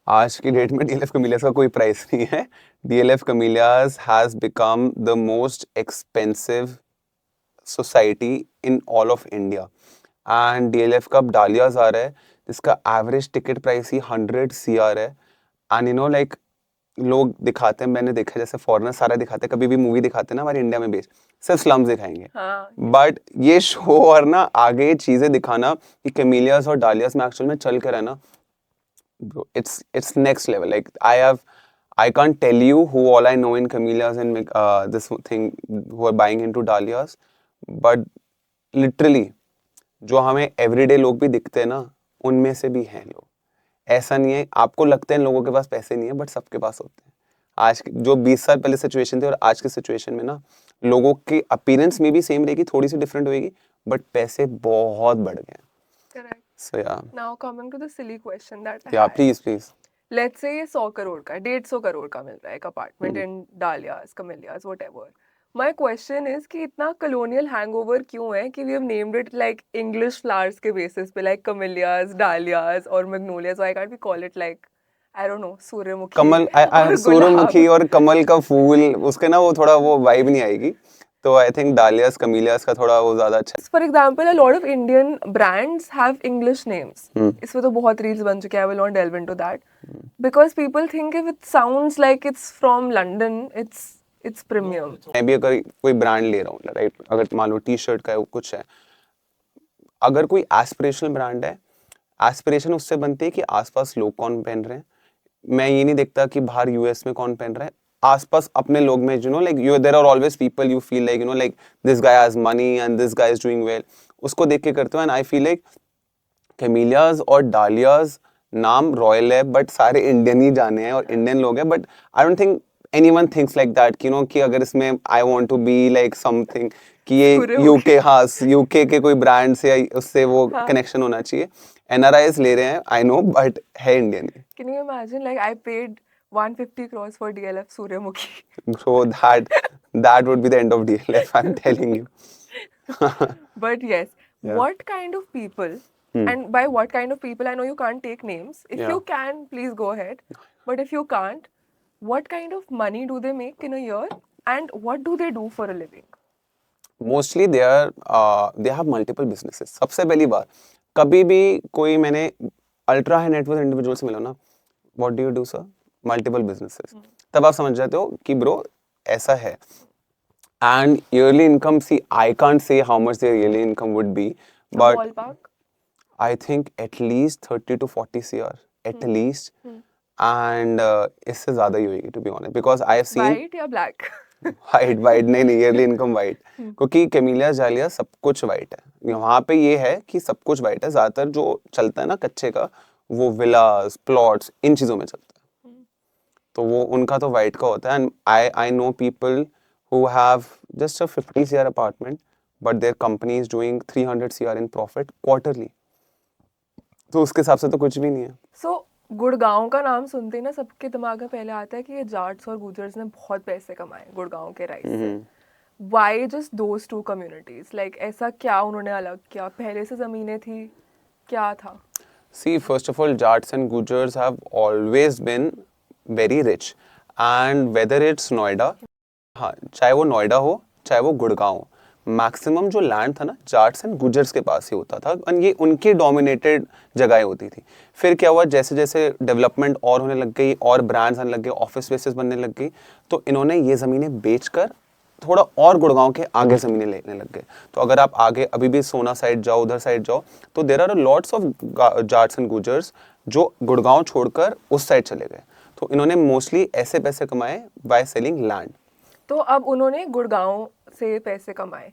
आज की डेट में DLF Camellias का कोई प्राइस नहीं है. DLF Camellias has become the most expensive society in all of India. And DLF का अब डालियाज आ रहा है जिसका एवरेज टिकट प्राइस ही 100 CR है. एंड यू नो लाइक लोग दिखाते हैं, मैंने देखा जैसे फॉरेनर सारा दिखाते हैं, कभी भी मूवी दिखाते हैं ना हमारे इंडिया में बेस्ड, सिर्फ स्लम्स दिखाएंगे. बट ये शो और ना आगे चीजें दिखाना कि कैमेलियाज और डालियाज में एक्चुअल में चल कर है ना, it's next level. Like I can't tell you who all I know in camellias and this thing who are buying into dahlias, but literally जो हमें एवरीडे लोग भी दिखते हैं ना, उनमें से भी हैं लोग. ऐसा नहीं है, आपको लगता है लोगों के पास पैसे नहीं है, बट सबके पास होते हैं. आज जो 20 साल पहले सिचुएशन थी और आज की सिचुएशन में ना, लोगों की अपीयरेंस में भी सेम रहेगी, थोड़ी सी डिफरेंट होगी, बट पैसे बहुत बढ़ गए हैं. Correct. So yeah. Now coming to the silly question that I Yeah, had. please. Let's say 100 crore का 150 करोड़ का मिल रहा है एक apartment in Dahlias Camellias whatever. My question is कि इतना कॉलोनियल हैंगओवर क्यों है कि we have named it like English flowers के बेसिस पे, लाइक कमेलियास, डालियास और magnolias. Why can't we call it like I don't know सूर्यमुखी कमल, और सूरजमुखी गुलाब? और कमल का फूल, उसके ना वो थोड़ा वो वाइब नहीं आएगी. तो आई थिंक डालियास कमेलियास का थोड़ा वो ज्यादा अच्छा For example, a lot of Indian brands have English names. इसमें तो बहुत रील्स बन चुके हैं. I will not delve into that because people think if it sounds like it's from London, it's premium. मैं भी अगर कोई ब्रांड ले रहा हूँ, राइट, अगर मान लो टी शर्ट का है, कुछ है, अगर कोई एस्पिरेशनल ब्रांड है, एस्पिरेशन उससे बनती है कि आसपास लोग कौन पहन रहे हैं. मैं ये नहीं देखता कि बाहर यूएस में कौन पहन रहा है, आसपास अपने लोग में, you know like you there are always people you feel like, you know like this guy has money and this guy is doing well, उसको देख के करते हो. And I feel like camellias और डालियाज नाम रॉयल है, बट सारे इंडियन ही जाने हैं और इंडियन लोग हैं. But I don't think anyone thinks like that कि नो कि अगर इसमें I want to be like something कि ये यूके, हाँ यूके के कोई ब्रांड से उससे वो कनेक्शन होना चाहिए. NRIs ले रहे हैं, I know, but है Indian. Can you imagine, like I paid 150 crores for DLF Suryamukhi? So that would be the end of DLF, I'm telling you. But yes, Yeah. what kind of people, and by what kind of people, I know you can't take names. If Yeah. you can, please go ahead. But if you can't, what kind of money do they make in a year, and what do they do for a living? Mostly they have multiple businesses. सबसे पहली बात, कभी भी कोई मैंने अल्ट्रा हाई नेटवर्थ इंडिविजुअल से मिला ना, what do you do sir? Multiple businesses. तब आप समझ जाते हो कि ब्रो ऐसा है. And yearly income, see, I can't say how much their yearly income would be, but Ballpark? I think at least 30 to 40 CR, at least. And इससे ज़्यादा ही होगी to be honest, because I have seen White या black? वाइट नहीं yearly income वाइट, क्योंकि कैमेलियास डालियास सब कुछ वाइट है. वहाँ पे ये है कि सब कुछ वाइट है. ज़्यादातर जो चलता है ना कच्चे का, वो विलास, प्लॉट्स, इन चीज़ों में चलता है. तो वो उनका तो वाइट का होता है. And I know people who have just a 50 CR apartment, but their company is doing 300 CR in profit quarterly. तो उसके हिसाब से तो कुछ भी नहीं है. So गुड़गांव का नाम सुनते ही ना सबके दिमाग में पहले आता है कि ये जाट्स और गुजर्स ने बहुत पैसे कमाए गुड़गांव के राइस से. Why just those two communities? Like ऐसा क्या उन्होंने अलग किया? पहले से जमीनें थी, क्या था? See, first of all, Jats and Gujars have always been very rich, and whether it's Noida, हाँ, चाहे वो नोएडा हो, चाहे वो गुड़गांव हो, मैक्सिमम जो लैंड था ना जाट्स एंड गुजर्स के पास ही होता था, और ये उनकी डोमिनेटेड जगहें होती थी. फिर क्या हुआ, जैसे जैसे डेवलपमेंट और होने लग गई और ब्रांड्स आने लग गए, ऑफिस स्पेसेस बनने लग गई, तो इन्होंने ये ज़मीनें बेचकर थोड़ा और गुड़गांव के आगे ज़मीनें लेने लग गए. तो अगर आप आगे अभी भी सोना साइड जाओ, उधर साइड जाओ, तो there are lots of Jats and Gujjars जो गुड़गांव छोड़कर उस साइड चले गए. तो इन्होंने मोस्टली ऐसे पैसे कमाए बाय सेलिंग लैंड. तो अब उन्होंने गुड़गांव से पैसे कमाए.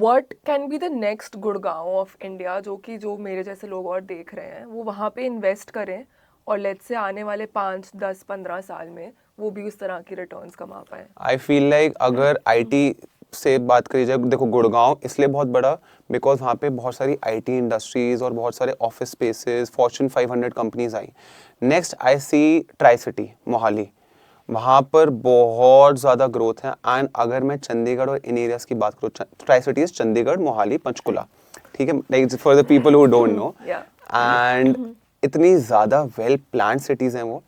What can be the next Gurgaon of India जो मेरे जैसे लोग और देख रहे हैं, वो वहाँ पे इन्वेस्ट करें और लेट्स से आने वाले 5, 10, 15 साल में वो भी उस तरह की रिटर्न्स कमा पाए? आई फील लाइक अगर आईटी से बात करी जाए, देखो गुड़गांव इसलिए बहुत बड़ा बिकॉज वहाँ पे बहुत सारी आईटी इंडस्ट्रीज और बहुत सारे ऑफिस स्पेसेस, फॉर्च्यून 500 कंपनीज आई। Next I see tri city Mohali, वहाँ पर बहुत ज़्यादा ग्रोथ है। एंड अगर मैं चंडीगढ़ और इन एरियाज की बात करूँ, ट्राई सिटीज चंडीगढ़, मोहाली, पंचकुला, ठीक है, like for the people who don't know. And इतनी ज़्यादा वेल प्लान्ड सिटीज़ हैं वो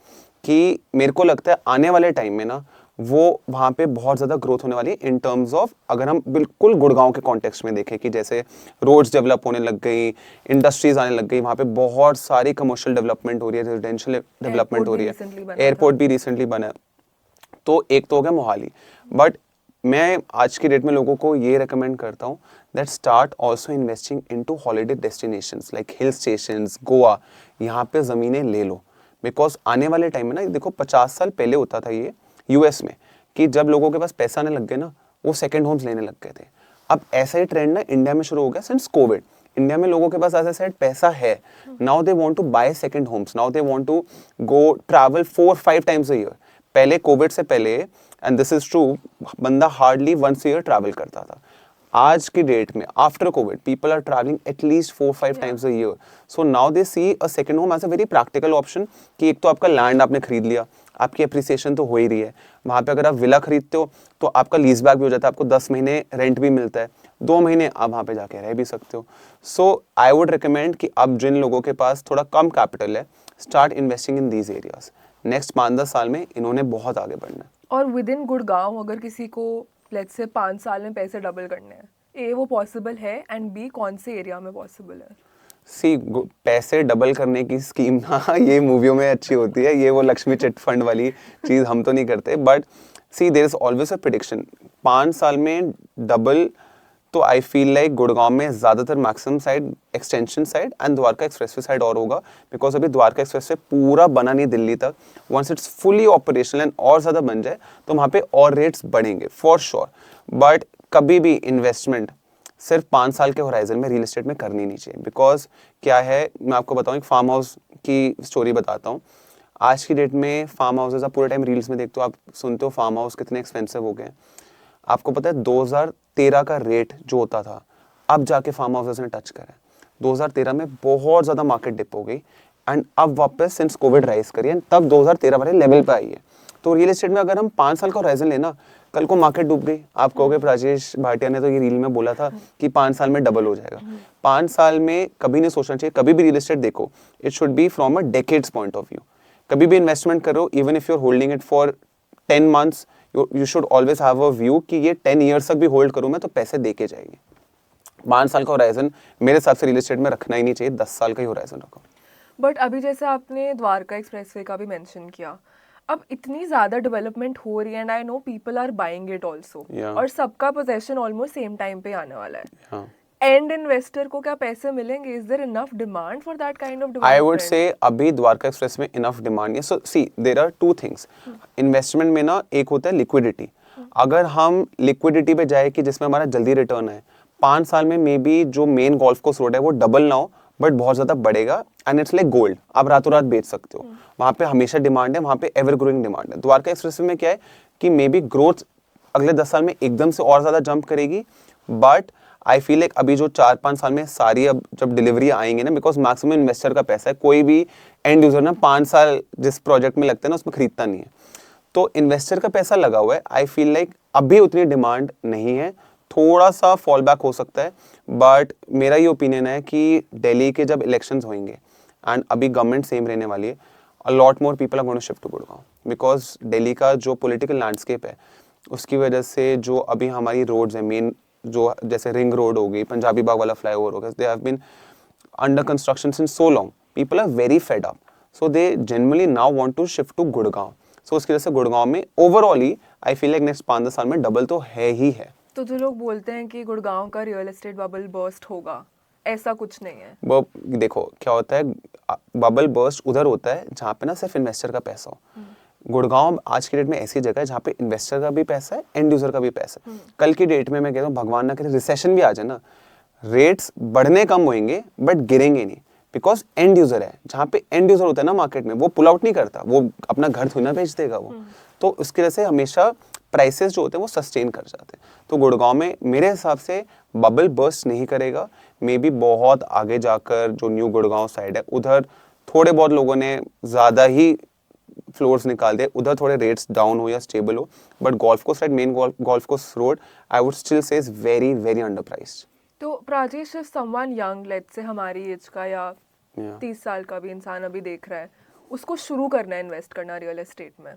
कि मेरे को लगता है आने वाले टाइम में ना वो वहाँ पे बहुत ज़्यादा ग्रोथ होने वाली है इन टर्म्स ऑफ, अगर हम बिल्कुल गुड़गांव के कॉन्टेक्स्ट में देखें कि जैसे रोड्स डेवलप होने लग गई, इंडस्ट्रीज आने लग गई, वहाँ पे बहुत सारी कमर्शियल डेवलपमेंट हो रही है, रेजिडेंशियल डेवलपमेंट हो रही है, एयरपोर्ट भी रिसेंटली बना है। तो एक तो हो गया मोहाली, बट मैं आज की डेट में लोगों को ये रेकमेंड करता हूँ that start also investing into holiday destinations like hill stations, Goa, यहाँ पे ज़मीनें ले लो। बिकॉज आने वाले टाइम में ना, देखो 50 साल पहले होता था ये यूएस में कि जब लोगों के पास पैसा आने लग गए ना, वो सेकंड होम्स लेने लग गए थे। अब ऐसा ही ट्रेंड ना इंडिया में शुरू हो गया सिंस कोविड। इंडिया में लोगों के पास ऐसा साइड पैसा है, now they want to buy second homes, now they want to go travel 4-5 times a year. पहले कोविड से पहले, एंड दिस इज ट्रू, बंदा हार्डली वंस ईयर ट्रैवल करता था। आज की डेट में after Covid people are travelling at least 4-5 times a year. So now they see a second home as a very practical option कि एक तो आपका लैंड आपने खरीद लिया, आपकी अप्रिसिएशन तो हो ही रही है वहाँ पे। अगर आप विला खरीदते हो तो आपका लीज बैक भी हो जाता है, आपको 10 महीने रेंट भी मिलता है, 2 महीने आप वहाँ पे जाके रह भी सकते हो। सो आई वुड रिकमेंड कि अब जिन लोगों के पास थोड़ा कम कैपिटल है, start investing in these areas. Next 5-10 साल में इन्होंने बहुत आगे बढ़ना है। और विद इन गुड़गांव अगर किसी को लेट्स से 5 साल में पैसे डबल करने हैं, ए वो पॉसिबल है, एंड बी कौन से एरिया में पॉसिबल है? सी पैसे डबल करने की स्कीम ना ये मूवियों में अच्छी होती है, ये वो लक्ष्मी चिट फंड वाली चीज़ हम तो नहीं करते। But see there is always a prediction 5 साल में डबल। तो आई फील लाइक गुड़गांव में ज़्यादातर maximum side, extension side and Dwarka expressway side और होगा, बिकॉज अभी द्वारका एक्सप्रेसवे पूरा बना नहीं दिल्ली तक। Once it's fully operational and और ज़्यादा बन जाए तो वहाँ पे और रेट्स बढ़ेंगे फॉर श्योर। बट कभी भी इन्वेस्टमेंट सिर्फ 5 साल के होराइजन में रियल एस्टेट में करनी नहीं चाहिए। बिकॉज क्या है, मैं आपको बताऊँ, एक फार्म हाउस की स्टोरी बताता हूँ। आज की डेट में फार्म हाउसेज, आप पूरे टाइम रील्स में देखते हो, आप सुनते हो फार्म हाउस कितने एक्सपेंसिव हो गए हैं। आपको पता है 2013 का रेट जो होता था, अब जाके फार्म हाउसेज ने टच करा है। 2013 में बहुत ज़्यादा मार्केट डिप हो गई एंड अब वापस सिंस कोविड राइज करी है, तब 2013 वाले लेवल पे आई है। तो रियल एस्टेट में अगर हम 5 साल का होराइजन लेना, कल को मार्केट डूब गई, आप कहोगे राजेश भाटिया ने तो ये रील में बोला था कि 5 साल में डबल हो जाएगा। 5 साल में कभी नहीं सोचना चाहिए। कभी भी रियल एस्टेट देखो, it should be from a decades point of view. कभी भी इन्वेस्टमेंट करो, even if you are holding it for 10 months, you should always have a view कि ये 10 ईयर्स तक भी होल्ड करूँ मैं तो पैसे दे के जाएगी। 5 साल का होराइजन मेरे हिसाब से रियल एस्टेट में रखना ही नहीं चाहिए, 10 साल का ही होराइजन रखो। बट अभी जैसे आपने द्वारका एक्सप्रेसवे का भी मेंशन किया, अब इतनी ज़्यादा डेवलपमेंट हो रही है and I know people are buying it also, और सबका पोजेशन ऑलमोस्ट सेम टाइम पे आने वाला है। एंड इन्वेस्टर को क्या पैसे मिलेंगे? Is there enough demand for that kind of development? I would say अभी द्वारका एक्सप्रेस में इनफ डिमांड है। So see there are 2 things investment में ना। एक होता है लिक्विडिटी। अगर हम लिक्विडिटी पे जाए कि जिसमें हमारा जल्दी रिटर्न है, 5 साल में मे बी जो मेन गोल्फ कोर्स रोड है वो डबल ना हो बट बहुत ज़्यादा बढ़ेगा एंड इट्स लाइक गोल्ड, आप रातों रात बेच सकते हो। वहाँ पे हमेशा डिमांड है, वहाँ पे एवर ग्रोइंग डिमांड है। द्वारका एक्सप्रेस में क्या है कि मे बी ग्रोथ अगले 10 साल में एकदम से और ज़्यादा जंप करेगी, बट आई फील लाइक अभी जो 4-5 साल में सारी अब जब डिलीवरी आएंगे ना, बिकॉज मैक्सिमम इन्वेस्टर का पैसा है, कोई भी एंड यूजर ना 5 साल जिस प्रोजेक्ट में लगता है ना उसमें खरीदता नहीं है, तो इन्वेस्टर का पैसा लगा हुआ है। आई फील लाइक अभी उतनी डिमांड नहीं है, थोड़ा सा फॉल बैक हो सकता है। बट मेरा ये ओपिनियन है कि दिल्ली के जब इलेक्शंस होंगे एंड अभी गवर्नमेंट सेम रहने वाली है, a lot more people are going to shift to Gurgaon, because Delhi का जो पॉलिटिकल लैंडस्केप है उसकी वजह से जो अभी हमारी रोड्स हैं मेन, जो जैसे रिंग रोड हो गई, पंजाबी बाग वाला फ्लाईओवर हो गया, they have been under construction since so long, people are very fed up, so they generally now want to shift to Gurgaon. So उसकी वजह से गुड़गांव में ओवरऑल ही आई फील लाइक नेक्स्ट 5-10 साल में डबल तो है ही है। तो जो लोग बोलते हैं कि गुड़गांव का रियल एस्टेट बबल बर्स्ट होगा, ऐसा कुछ नहीं है। वो देखो क्या होता है, बबल बर्स्ट उधर होता है जहाँ पे ना सिर्फ इन्वेस्टर का पैसा हो। गुड़गांव आज की डेट में ऐसी जगह है जहाँ पे इन्वेस्टर का भी पैसा है, एंड यूजर का भी पैसा है। कल की डेट में मैं कहता हूँ भगवान ना करे रिसेशन भी आ जाए ना, रेट्स बढ़ने कम होंगे बट गिरेंगे नहीं। बिकॉज एंड यूजर है, जहाँ पे एंड यूजर होता है ना मार्केट में, वो पुल आउट नहीं करता, वो अपना घर थोड़ी ना बेच देगा वो। तो उसकी वजह से हमेशा प्राइसेस जो होते हैं वो सस्टेन कर जाते हैं। तो गुड़गांव में मेरे हिसाब से बबल बर्स्ट नहीं करेगा, मे बी बहुत आगे जाकर जो न्यू गुड़गांव साइड है उधर थोड़े बहुत लोगों ने ज़्यादा ही फ्लोर्स निकाल दिए, उधर थोड़े रेट्स डाउन हो या स्टेबल हो, but golf course side, main golf course road, I would still say is very very underpriced. तो Prajesh, if someone young, let's say हमारी एज का या Yeah. 30 साल का भी इंसान अभी देख रहा है, उसको शुरू करना है इन्वेस्ट करना रियल एस्टेट में,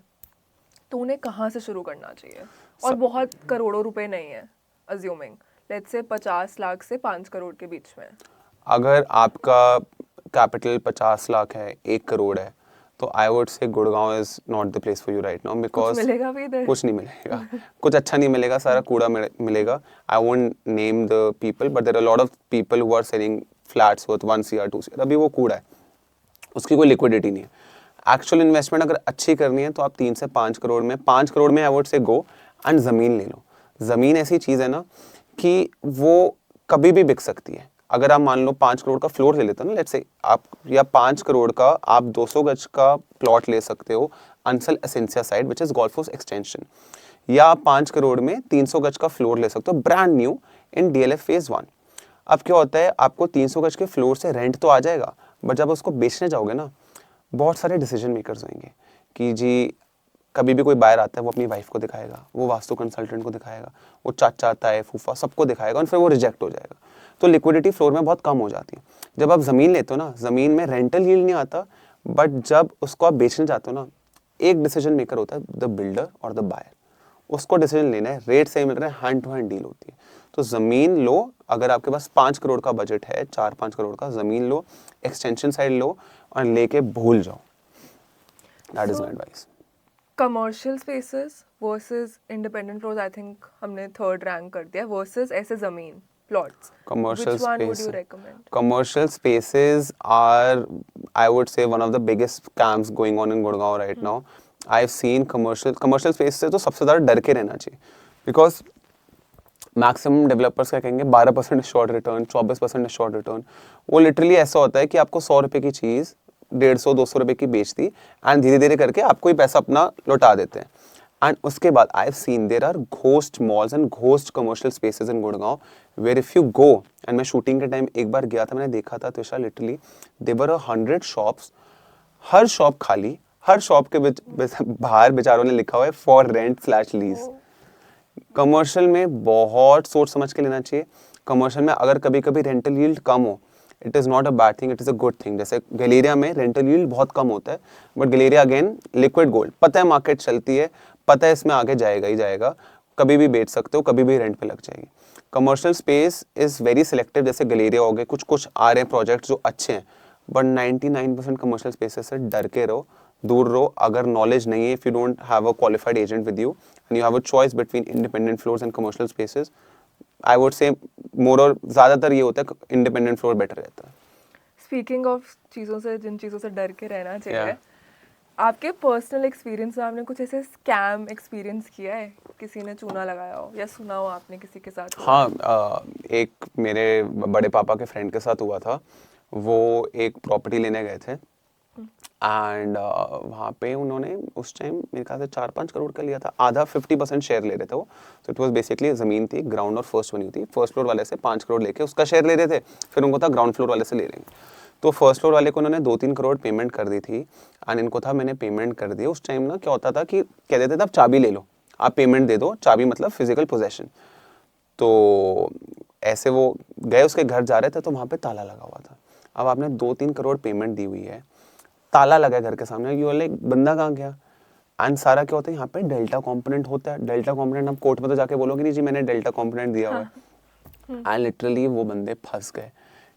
तो उन्हें कहाँ से शुरू करना चाहिए? और बहुत करोड़ों रुपए नहीं है, अज्यूमिंग लेट्स से 50 लाख से 5 करोड़ के बीच में। अगर आपका कैपिटल 50 लाख है, 1 करोड़ है, तो आई वुड से Gurgaon is not the place for you right now, because मिलेगा भी इधर? कुछ नहीं मिलेगा, कुछ अच्छा नहीं मिलेगा, सारा कूड़ा मिलेगा। I won't name the people, but there are lot of people who are selling flats worth 1 CR 2 CR, अभी वो कूड़ा है, उसकी कोई लिक्विडिटी नहीं है। एक्चुअल इन्वेस्टमेंट अगर अच्छी करनी है तो आप 3 से 5 करोड़ में, 5 करोड़ में आई वुड से गो एंड ज़मीन ले लो। ज़मीन ऐसी चीज़ है ना कि वो कभी भी बिक सकती है। अगर आप मान लो 5 करोड़ का फ्लोर ले लेते हो ना, लेट्स से आप, या 5 करोड़ का आप 200 गज का प्लॉट ले सकते हो Ansal Essencia side which is golf course extension, या आप 5 करोड़ में 300 गज का फ्लोर ले सकते हो brand new in DLF phase 1। अब क्या होता है, आपको 300 गज के फ्लोर से रेंट तो आ जाएगा, बट जब उसको बेचने जाओगे ना, बहुत सारे डिसीजन मेकर्स होंगे कि जी कभी भी कोई बायर आता है, वो अपनी वाइफ को दिखाएगा, वो वास्तु कंसल्टेंट को दिखाएगा, वो चाचा ताए फूफा सबको दिखाएगा, और फिर वो रिजेक्ट हो जाएगा। तो लिक्विडिटी फ्लोर में बहुत कम हो जाती है। जब आप ज़मीन लेते हो ना, ज़मीन में रेंटल यील्ड नहीं आता, बट जब उसको आप बेचने जाते हो ना, एक डिसीजन मेकर होता है, द बिल्डर और द बायर, उसको डिसीजन लेना है, रेट सही मिल रहा है, हैंड टू हैंड डील होती है। तो ज़मीन लो, अगर आपके पास 5 करोड़ का बजट है, 4-5 करोड़ का, ज़मीन लो, एक्सटेंशन साइड लो और लेके भूल जाओ। That is my advice. Commercial spaces versus independent floors, I think हमने 3rd रैंक कर दिया, वर्सेस ऐसे ज़मीन plots, Commercial which one would space. you recommend? Commercial spaces are, I would say, one of the biggest scams going on in Gurgaon right now. I've seen commercial space से तो सबसे ज़्यादा डर के रहना चाहिए, because मैक्सिमम डेवलपर्स क्या कहेंगे 12% शॉर्ट रिटर्न, 24% शॉर्ट रिटर्न। वो लिटरली ऐसा होता है कि आपको 100 रुपये की चीज़ 150-200 रुपये की बेच दी एंड धीरे धीरे करके आपको ही पैसा अपना लौटा देते हैं। एंड उसके बाद I have seen there are ghost malls and ghost commercial spaces in Gurgaon where if you go, and मैं शूटिंग के टाइम एक बार गया था, मैंने देखा था त्रिशा, लिटरली देवर 100 शॉप्स, हर शॉप खाली, हर शॉप के बाहर बेचारों ने लिखा हुआ है फॉर रेंट/लीज। कमर्शियल में बहुत सोच समझ के लेना चाहिए। कमर्शियल में अगर कभी कभी रेंटल यील्ड कम हो, it is not a bad thing, it is a good thing. जैसे गलेरिया में रेंटल यील्ड बहुत कम होता है, but Galleria again liquid gold, पता है मार्केट चलती है, पता है इसमें आगे जाएगा ही जाएगा, कभी भी बेच सकते हो, कभी भी रेंट पे लग जाएगी। Commercial space is very selective, जैसे गलेरिया हो गए, कुछ कुछ आ रहे हैं प्रोजेक्ट जो अच्छे हैं, बट 99% कमर्शियल स्पेसेस से डर के रहो, दूर रहो। अगर नॉलेज नहीं है, if you don't have a qualified agent with you and you have a choice between independent floors and commercial spaces, I would say more और ज़्यादातर ये होता है इंडिपेंडेंट फ्लोर बेटर रहता है। स्पीकिंग ऑफ चीज़ों से, जिन चीज़ों से डर के रहना चाहिए, Yeah. आपके पर्सनल एक्सपीरियंस में आपने कुछ ऐसे स्कैम एक्सपीरियंस किया है, किसी ने चूना लगाया हो या सुना हो आपने किसी के साथ? हाँ, एक मेरे बड़े पापा के फ्रेंड के साथ हुआ था। वो एक प्रॉपर्टी लेने गए थे एंड वहाँ पे उन्होंने उस टाइम मेरे ख्याल से 4-5 करोड़ का लिया था, आधा 50% शेयर ले रहे थे वो। तो इट वाज बेसिकली ज़मीन थी, ग्राउंड और फर्स्ट बनी थी। फर्स्ट फ्लोर वाले से 5 करोड़ लेके उसका शेयर ले रहे थे, फिर उनको था ग्राउंड फ्लोर वाले से ले लेंगे। तो फर्स्ट फ्लोर वाले को उन्होंने 2-3 करोड़ पेमेंट कर दी थी एंड इनको था मैंने पेमेंट कर दी। उस टाइम ना क्या होता था कि कह देते थे आप चाबी ले लो, आप पेमेंट दे दो, चाबी मतलब फिजिकल पोजेशन। तो ऐसे वो गए, उसके घर जा रहे थे तो वहाँ पे ताला लगा हुआ था। अब आपने 2-3 करोड़ पेमेंट दी हुई है, ताला लगा है घर के सामने, यू लाइक बंदा कहाँ गया? एंड सारा क्या होता है यहाँ पे डेल्टा कॉम्पोनेंट होता है। डेल्टा कॉम्पोनेंट आप कोर्ट में तो जाके बोलोगे नहीं जी मैंने डेल्टा कॉम्पोनेंट दिया हुआ है। एंड लिटरली वो बंदे फंस गए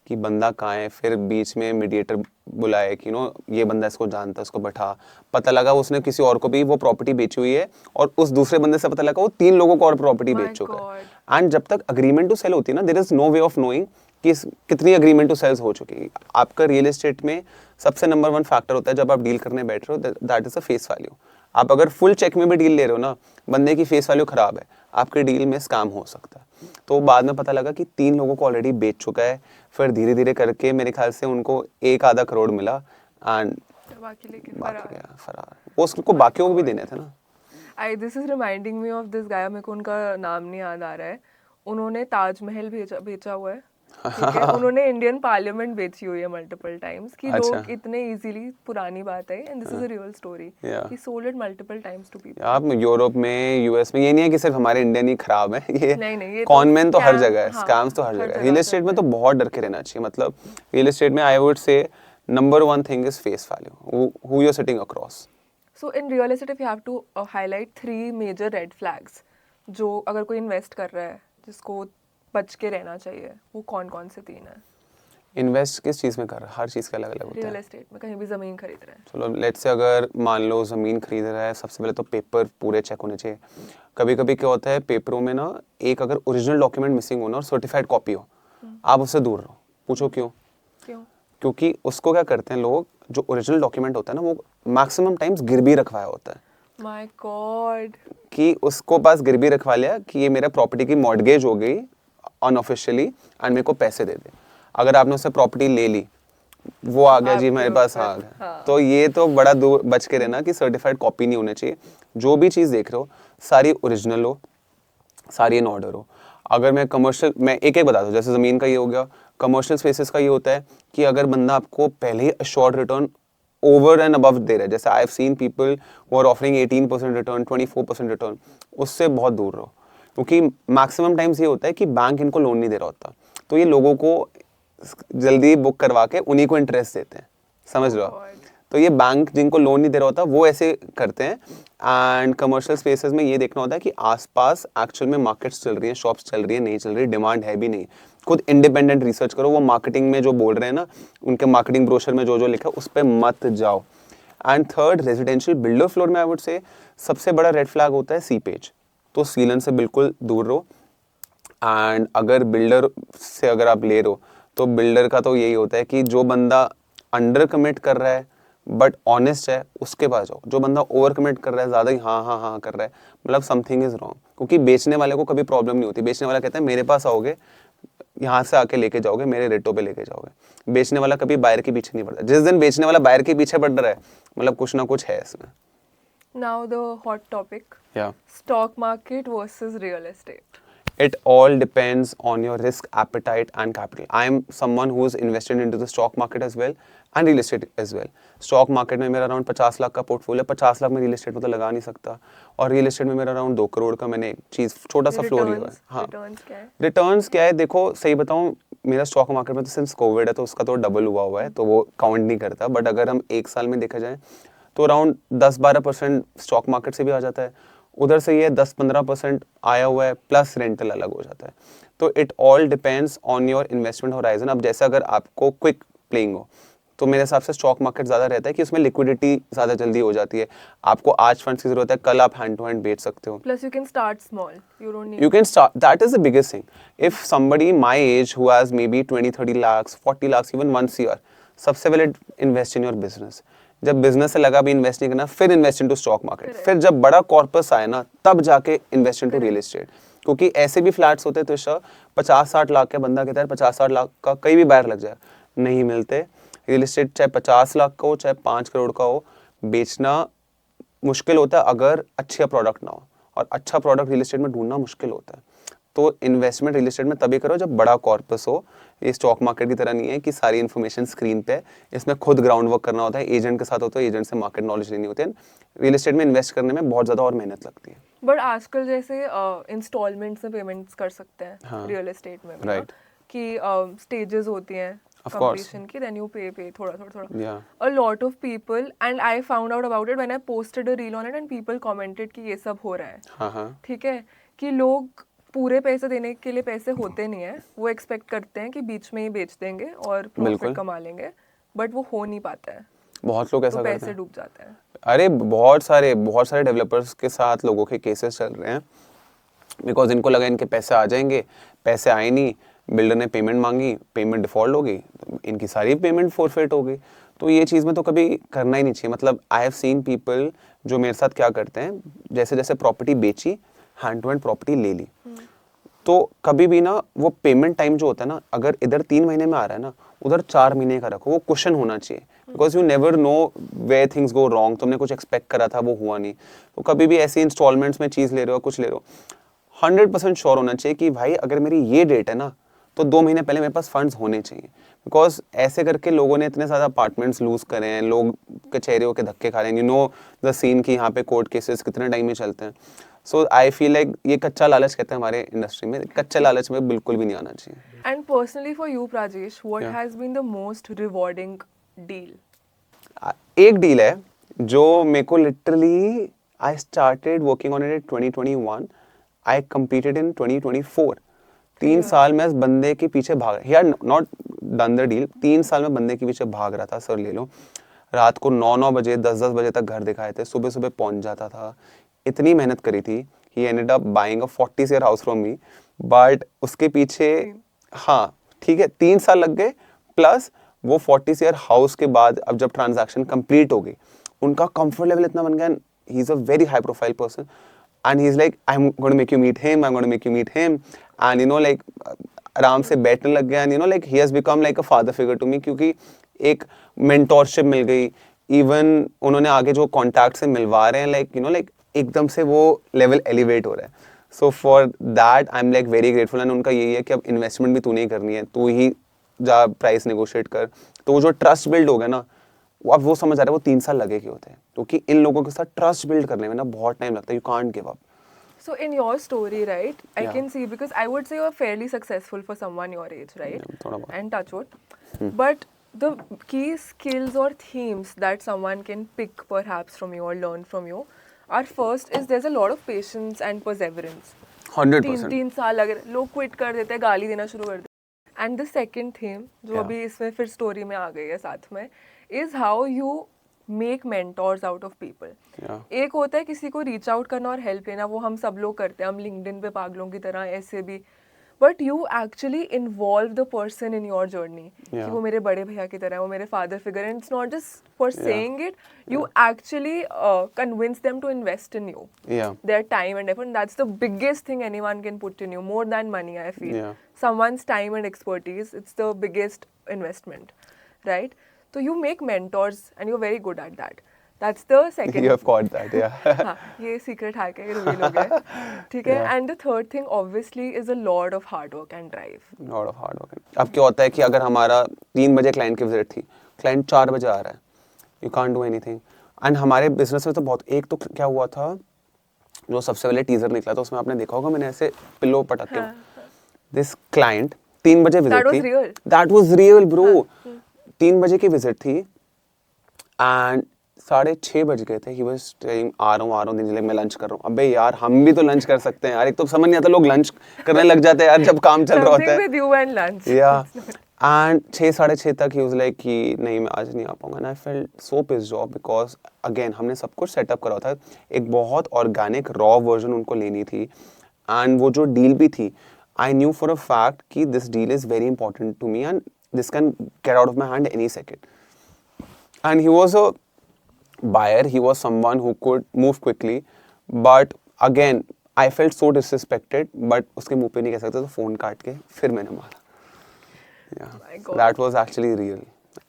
कि बंदा कहाँ है। फिर बीच में मीडिएटर बुलाए कि ये बंदा इसको जानता है, उसको बैठा, पता लगा उसने किसी और को भी वो प्रॉपर्टी बेची हुई है और उस दूसरे बंदे से पता लगा वो 3 लोगों को और प्रॉपर्टी बेच चुका है। एंड जब तक अग्रीमेंट टू सेल होती है ना, there is no way of knowing कि कितनी अग्रीमेंट टू सेल्स हो चुकी है। आपका रियल एस्टेट में सबसे नंबर 1 फैक्टर होता है जब आप डील करने बैठ रहे हो, that is a face value. आप अगर फुल चेक में भी डील ले रहे हो ना, बंदे की फेस वैल्यू खराब है, आपके डील में स्कैम हो सकता है। तो बाद में पता लगा कि 3 लोगों को ऑलरेडी बेच चुका है। फिर धीरे धीरे करके मेरे ख्याल से उनको 1-आधा करोड़ मिला एंड बाकी लेके बाकी फरार। गया फरार। वो उसको बाकियों को भी देने थे ना। This is reminding me of this guy, मेरे को उनका नाम नहीं याद आ रहा है। उन्होंने ताजमहल बेचा हुआ है, ठीक है। उन्होंने इंडियन पार्लियामेंट बेची हुई है मल्टीपल टाइम्स, कि अच्छा। लोग इतने इजीली, पुरानी बात है and this is a real story, Yeah. He sold it multiple times to people. आप यूरोप में, यूएस में, ये नहीं है कि सिर्फ हमारे इंडियन ही खराब है, ये नहीं, ये कॉनमैन तो हर scam, जगह है, हाँ, स्कैम्स तो हर हर जगह है। जगह रियल पे एस्टेट में होता तो बहुत डर के रहना चाहिए। मतलब रियल एस्टेट में I would say number 1 thing is face value, who you are sitting across. So in real estate, if you have to highlight 3 major red flags, जो अगर कोई इन्वेस्ट कर रहा है जिसको बच के रहना चाहिए, वो कौन कौन से 3 है? इन्वेस्ट किस चीज़ में कर रहा है, हर चीज़ का अलग अलग होता रियल है। एस्टेट में कहीं भी ज़मीन खरीद रहे हैं। चलो लेट्स से अगर मान लो ज़मीन खरीद रहा है, सबसे पहले तो पेपर पूरे चेक होने चाहिए। कभी कभी क्या होता है पेपरों में ना, एक अगर ओरिजिनल डॉक्यूमेंट मिसिंग हो ना और सर्टिफाइड कॉपी हो, आप उससे दूर रहो। पूछो क्यों? क्यों? क्योंकि उसको क्या करते हैं लोग, जो ओरिजिनल डॉक्यूमेंट होता है ना, वो मैक्सिमम टाइम्स गिरवी रखवाया होता है। My God. कि उसको पास गिरवी रखवा लिया कि ये मेरा प्रॉपर्टी की मॉर्गेज हो गई अनऑफिशियली एंड मेरे को पैसे दे दे। अगर आपने उससे प्रॉपर्टी ले ली, वो आ गया जी आपके मेरे पास ऊपर, आ गया। हाँ। तो ये तो बड़ा दूर बच के रहना कि सर्टिफाइड कॉपी नहीं होनी चाहिए। जो भी चीज़ देख रहे हो सारी ओरिजिनल हो, सारी इन ऑर्डर हो। अगर मैं कमर्शियल, मैं एक एक बता दूं, जैसे ज़मीन का ये हो गया, कमर्शियल स्पेसेस का ये होता है कि अगर बंदा आपको पहले ही assured return over and above दे रहा है, जैसे I have seen people who are offering 18% return, 24% return, उससे बहुत दूर रहो। क्योंकि मैक्सिमम टाइम्स ये होता है कि बैंक इनको लोन नहीं दे रहा होता, तो ये लोगों को जल्दी बुक करवा के उन्हीं को इंटरेस्ट देते हैं, समझ रहे हो? तो ये बैंक जिनको लोन नहीं दे रहा होता वो ऐसे करते हैं। एंड कमर्शियल स्पेसेस में ये देखना होता है कि आसपास एक्चुअल में मार्केट्स चल रही हैं, शॉप्स चल रही है, नहीं चल रही, डिमांड है भी नहीं। खुद इंडिपेंडेंट रिसर्च करो, वो मार्केटिंग में जो बोल रहे हैं ना, उनके मार्केटिंग ब्रोशर में जो जो लिखा है उस पर मत जाओ। And third, residential builder floor में आई वुड से सबसे बड़ा रेड फ्लैग होता है सीपेज, तो सीलन से बिल्कुल दूर रहो। एंड अगर बिल्डर से अगर आप ले रहे हो, तो बिल्डर का तो यही होता है कि जो बंदा अंडर कमिट कर रहा है बट ऑनेस्ट है, उसके पास जाओ। जो बंदा ओवर कमिट कर रहा है, ज़्यादा ही हाँ हाँ हाँ कर रहा है, मतलब समथिंग इज रॉन्ग। क्योंकि बेचने वाले को कभी प्रॉब्लम नहीं होती। बेचने वाला कहता है मेरे पास आओगे, यहाँ से आके लेके जाओगे, मेरे रेटों पे लेके जाओगे। बेचने वाला कभी बायर के पीछे नहीं पड़ता। जिस दिन बेचने वाला बायर के पीछे पड़ रहा है, मतलब कुछ ना कुछ है इसमें। Now the hot topic, Yeah. stock market versus real estate. It all depends on your risk appetite and capital. I am someone who is invested into the stock market as well and real estate as well. Stock market में मेरा अराउंड 50 लाख का पोर्टफोलियो, 50 लाख में रियल एस्टेट में तो लगा नहीं सकता। और रियल एस्टेट में मेरा अराउंड 2 करोड़ का मैंने एक चीज़ छोटा सा फ्लोर लिया हुआ है। हाँ, रिटर्न्स क्या है? रिटर्न्स क्या है, देखो सही बताऊं, मेरा स्टॉक मार्केट में तो सिंस कोविड है तो उसका तो डबल हुआ है, तो वो काउंट नहीं करता। बट अगर हम एक साल में देखा जाए तो अराउंड 10-12% स्टॉक मार्केट से भी आ जाता है। उधर से ये 10-15% आया हुआ है, प्लस रेंटल अलग हो जाता है। तो it all depends on your investment horizon. अब जैसे अगर आपको क्विक प्लेइंग हो, तो मेरे हिसाब से स्टॉक मार्केट ज़्यादा रहता है कि उसमें लिक्विडिटी ज़्यादा जल्दी हो जाती है। आपको आज फंड्स की जरूरत है, कल आप हैंड टू हैंड बेच सकते हो। Plus you can start small. You don't need. You can start, that is the biggest thing. If somebody my age who has maybe 20-30 lakhs, 40 lakhs even once a year, सबसे पहले invest in your business. जब बिजनेस से लगा भी इन्वेस्ट नहीं करना, फिर इन्वेस्ट इनटू स्टॉक मार्केट। फिर जब बड़ा कॉर्पस आए ना, तब जाके इन्वेस्ट इनटू रियल एस्टेट। क्योंकि ऐसे भी फ्लैट्स होते हैं तो 50-60 लाख का बंदा कहता है 50-60 लाख का कहीं भी बायर लग जाए, नहीं मिलते। रियल एस्टेट चाहे 50 लाख का हो चाहे 5 करोड़ का हो, बेचना मुश्किल होता है अगर अच्छा प्रोडक्ट ना हो, और अच्छा प्रोडक्ट रियल एस्टेट में ढूंढना मुश्किल होता है। तो इन्वेस्टमेंट रियल एस्टेट में तभी करो जब बड़ा कॉर्पस हो। ये स्टॉक मार्केट की तरह नहीं है कि सारी इन्फॉर्मेशन स्क्रीन पे है, इसमें खुद ग्राउंड वर्क करना होता है, एजेंट के साथ होता है, एजेंट से मार्केट नॉलेज लेनी होती है। रियल एस्टेट में इन्वेस्ट करने में बहुत ज़्यादा और मेहनत लगती है। बट आजकल जैसे इंस्टॉलमेंट्स में पेमेंट्स कर सकते हैं हाँ, रियल एस्टेट में भी ना, right. कि स्टेजेस होती हैं Of course. completion की, then you pay थोड़ा Yeah. a lot of people, and I found out about it when I posted a reel on it and people commented कि ये सब हो रहा है। हाँ हाँ, ठीक है, कि लोग पूरे पैसे देने के लिए पैसे होते नहीं है, वो एक्सपेक्ट करते हैं कि बीच में ही बेच देंगे और बिल्कुल। प्रॉफिट कमा लेंगे, बट वो हो नहीं पाता है, बहुत लोग ऐसा तो करते पैसे हैं। डूब जाते हैं। अरे बहुत सारे डेवलपर्स के साथ लोगों के केसेस चल रहे हैं, बिकॉज इनको लगा इनके पैसे आ जाएंगे, पैसे आए नहीं, बिल्डर ने पेमेंट मांगी, पेमेंट डिफॉल्ट हो गई, तो इनकी सारी पेमेंट फोरफेट हो गई। तो ये चीज़ में तो कभी करना ही नहीं चाहिए। मतलब आई हैव सीन पीपल जो मेरे साथ क्या करते हैं, जैसे जैसे प्रॉपर्टी बेची, हैंड टू हैंड प्रॉपर्टी ले ली, तो कभी भी ना वो पेमेंट टाइम जो होता है ना, अगर इधर 3 महीने में आ रहा है ना, उधर 4 महीने का रखो, वो क्वेश्चन होना चाहिए, because you never know where things go wrong. तुमने कुछ एक्सपेक्ट करा था, वो हुआ नहीं, तो कभी भी ऐसे इंस्टॉलमेंट्स में चीज़ ले रहे हो, कुछ ले रहे हो, 100% श्योर होना चाहिए कि भाई अगर मेरी ये डेट है ना, तो 2 महीने पहले मेरे पास फंड्स होने चाहिए। बिकॉज ऐसे करके लोगों ने इतने ज़्यादा अपार्टमेंट्स लूज करे हैं, लोग कचहरियों के धक्के खा रहे हैं, यू नो द सीन कि यहाँ पे कोर्ट केसेस कितने टाइम में चलते हैं। सो आई फील लाइक ये कच्चा लालच कहते हैं हमारे इंडस्ट्री में, कच्चे लालच में बिल्कुल भी नहीं आना चाहिए। And personally for you, Prajesh, what Yeah. has been the most rewarding deal? एक डील है जो मेरे को literally, I started working on it 2021, I completed in 2024। 3 साल में इस बंदे के पीछे भाग, he had not done the deal, 3 साल में बंदे के पीछे भाग रहा था, सर ले लो, रात को 9 बजे 10 बजे तक घर दिखाए थे, सुबह सुबह पहुंच जाता था, इतनी मेहनत करी थी। He ended up buying a 40 year house from me, but उसके पीछे हाँ ठीक है 3 साल लग गए, प्लस वो 40 ईयर हाउस के बाद अब जब ट्रांजैक्शन कंप्लीट हो गई, उनका कंफर्ट लेवल इतना बन गया, he is a very high profile person, and he's like I'm going to make you meet him, I'm going to make you meet him, and you know like आराम से बैठने लग गया, and you know like he has become like a father figure to me, क्योंकि एक mentorship मिल गई, even उन्होंने आगे जो contact से मिलवा रहे हैं, like you know like एकदम से वो level elevate हो रहा है। So for that I'm like very grateful, and उनका यही है कि अब investment भी तू नहीं करनी है, तू ही जा price negotiate कर, तो वो जो trust build हो गया ना, अब वो समझ आ रहा है वो 3 साल लगे क्यों होते हैं, क्योंकि इन लोगों के साथ ट्रस्ट बिल्ड करने में ना बहुत टाइम लगता है, you can't give up. So in your story, right, I Yeah. can see, because I would say you're fairly successful for someone your age, right? Yeah, थोड़ा बहुत। And touch wood. But the key skills or themes that someone can pick perhaps from you or learn from you are, first is there's a lot of patience and perseverance. 100%। 3 साल लगे, लोग क्विट कर देते हैं, गाली देना शुरू कर देते हैं। एंड द सेकेंड थीम जो Yeah. अभी इसमें फिर स्टोरी में आ गई है साथ में, is how you make mentors out of people. Yeah. एक होता है किसी को रीच आउट करना और हेल्प लेना, वो हम सब लोग करते हैं, हम लिंक्डइन पे पागलों की तरह ऐसे भी, but you actually involve the person in your journey, कि वो मेरे बड़े भैया की तरह है, वो मेरे father figure, and it's not just for saying it, you actually convince them to invest in you, Yeah. their time and effort, and that's the biggest thing anyone can put in you, more than money, I feel. Yeah. Someone's time and expertise, it's the biggest investment, right? So you make mentors and you're very good at that. That's the second. You have caught that, yeah. हाँ, ये secret hack है, ये reveal हो गया, ठीक है? Yeah. And the third thing obviously is a lot of hard work and drive. Lot of hard work. अब क्या होता है कि अगर हमारा 3 बजे क्लाइंट की विजिट थी, क्लाइंट 4 बजे आ रहा है, you can't do anything. And हमारे बिजनेस में तो बहुत, एक तो क्या हुआ था, जो सबसे पहले टीजर निकला था उसमें आपने देखा होगा, मैंने ऐसे पिल्लो पटक के, दिस क्लाइंट 3 बजे विजिट That थी, was real. That was real bro. 3 बजे की विजिट थी एंड 6:30 बज गए थे, ही वाज सेइंग आ रहा हूँ दिन, मैं लंच कर रहा हूँ। अबे यार हम भी तो लंच कर सकते हैं यार, एक तो समझ नहीं आता लोग लंच करने लग जाते हैं यार जब काम चल रहा होता Something है। with you and lunch. या एंड 6 साढ़े 6 तक ही वाज लाइक कि नहीं मैं आज नहीं आ पाऊंगा, and I felt so pissed off, because again हमने सब कुछ सेटअप करा था, एक बहुत ऑर्गेनिक रॉ वर्जन उनको लेनी थी, एंड वो जो डील भी थी, I knew for a fact कि this deal is very important to me and this can get out of my hand any second. And he was a buyer, he was someone who could move quickly, but again I felt so disrespected, but उसके मुंह पे नहीं कह सकते, तो फोन काट के फिर मैंने मारा। Yeah, My so God. that was actually real.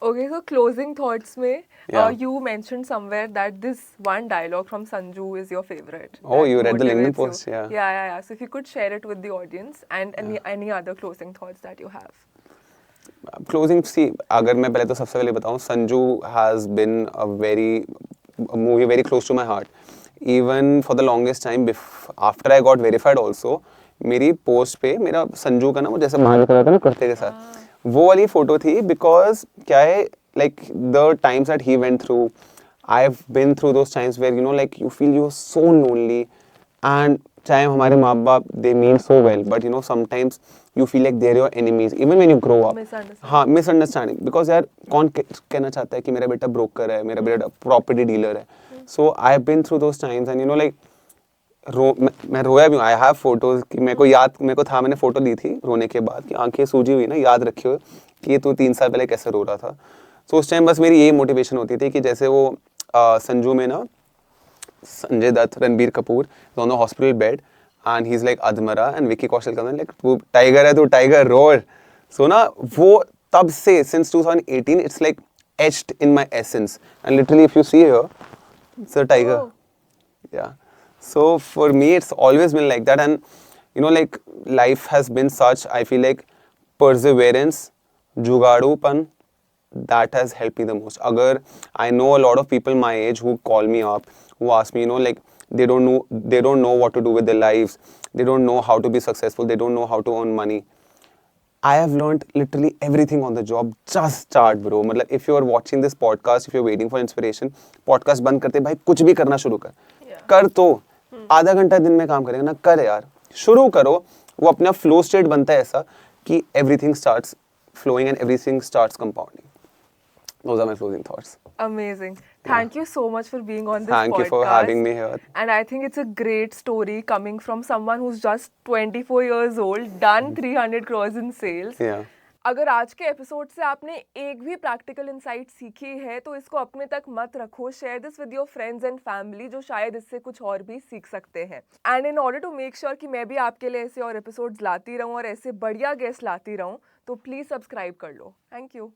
Okay, so closing thoughts में, Yeah. you mentioned somewhere that this one dialogue from Sanju is your favorite. Oh, that you read the LinkedIn motivates post, you. yeah. Yeah. So if you could share it with the audience, and any other closing thoughts that you have. Closing, see, अगर मैं पहले तो सबसे पहले बताऊं, Sanju has been a movie very close to my heart. Even for the longest time, after I got verified also, मेरी पोस्ट पे मेरा संजू का ना वो जैसे माल कर रहा था ना कुर्ते के साथ, वो वाली फोटो थी, बिकॉज क्या है, like the times that he went through, I have been through those times where you know like you feel you are so lonely, and चाहे हमारे माँ बाप they mean so well, but you know sometimes you feel like they're your enemies even when you grow up. हाँ, मिसअंडरस्टैंडिंग, बिकॉज यार कौन कहना चाहता है कि मेरा बेटा ब्रोकर है, मेरा बेटा प्रॉपर्टी डीलर है। So I have been through those times and you know like मैं रोया भी हूँ। आई हैव फोटोज कि मेरे को था, मैंने फोटो दी थी रोने के बाद कि आंखें सूजी हुई ना, याद रखियो कि ये तू 3 साल पहले कैसे रो रहा था। तो उस टाइम बस मेरी यही मोटिवेशन होती थी कि जैसे वो संजू में ना Sanjay Dutt, Ranbir Kapoor on the hospital bed and he is like अधमरा एंड विकी कौशल का लाइक तू टाइगर है, तू टाइगर रोर. सो ना वो तब से since 2018 it's like etched in my essence, and literally if you see here it's a tiger. Oh. Yeah, so for me it's always been like that, and you know, like life has been such, I feel like perseverance, jugadupan, that has helped me the most. Agar I know a lot of people my age who call me up, who ask me, you know, like they don't know what to do with their lives, they don't know how to be successful, they don't know how to earn money. I have learned literally everything on the job. Just start, bro. मतलब if you are watching this podcast, if you are waiting for inspiration, podcast बंद करते भाई कुछ भी करना शुरू कर. कर तो आधा घंटा दिन में काम करेगा ना, कर यार, शुरू करो. वो अपना flow state बनता है ऐसा कि everything starts flowing and everything starts compounding. Those are my closing thoughts. Amazing. Thank you so much for being on this Thank podcast. you for having me here. And I think it's a great story coming from someone who's just 24 years old, done 300 crores in sales. Yeah. अगर आज के एपिसोड से आपने एक भी प्रैक्टिकल इंसाइट सीखी है तो इसको अपने तक मत रखो. Share this with your friends and family जो शायद इससे कुछ और भी सीख सकते हैं. And in order to make sure कि मैं भी आपके लिए ऐसे और एपिसोड्स लाती रहूं और ऐसे बढ़िया गेस्ट लाती रहूं, तो प्लीज सब्सक्राइब कर लो. Thank you.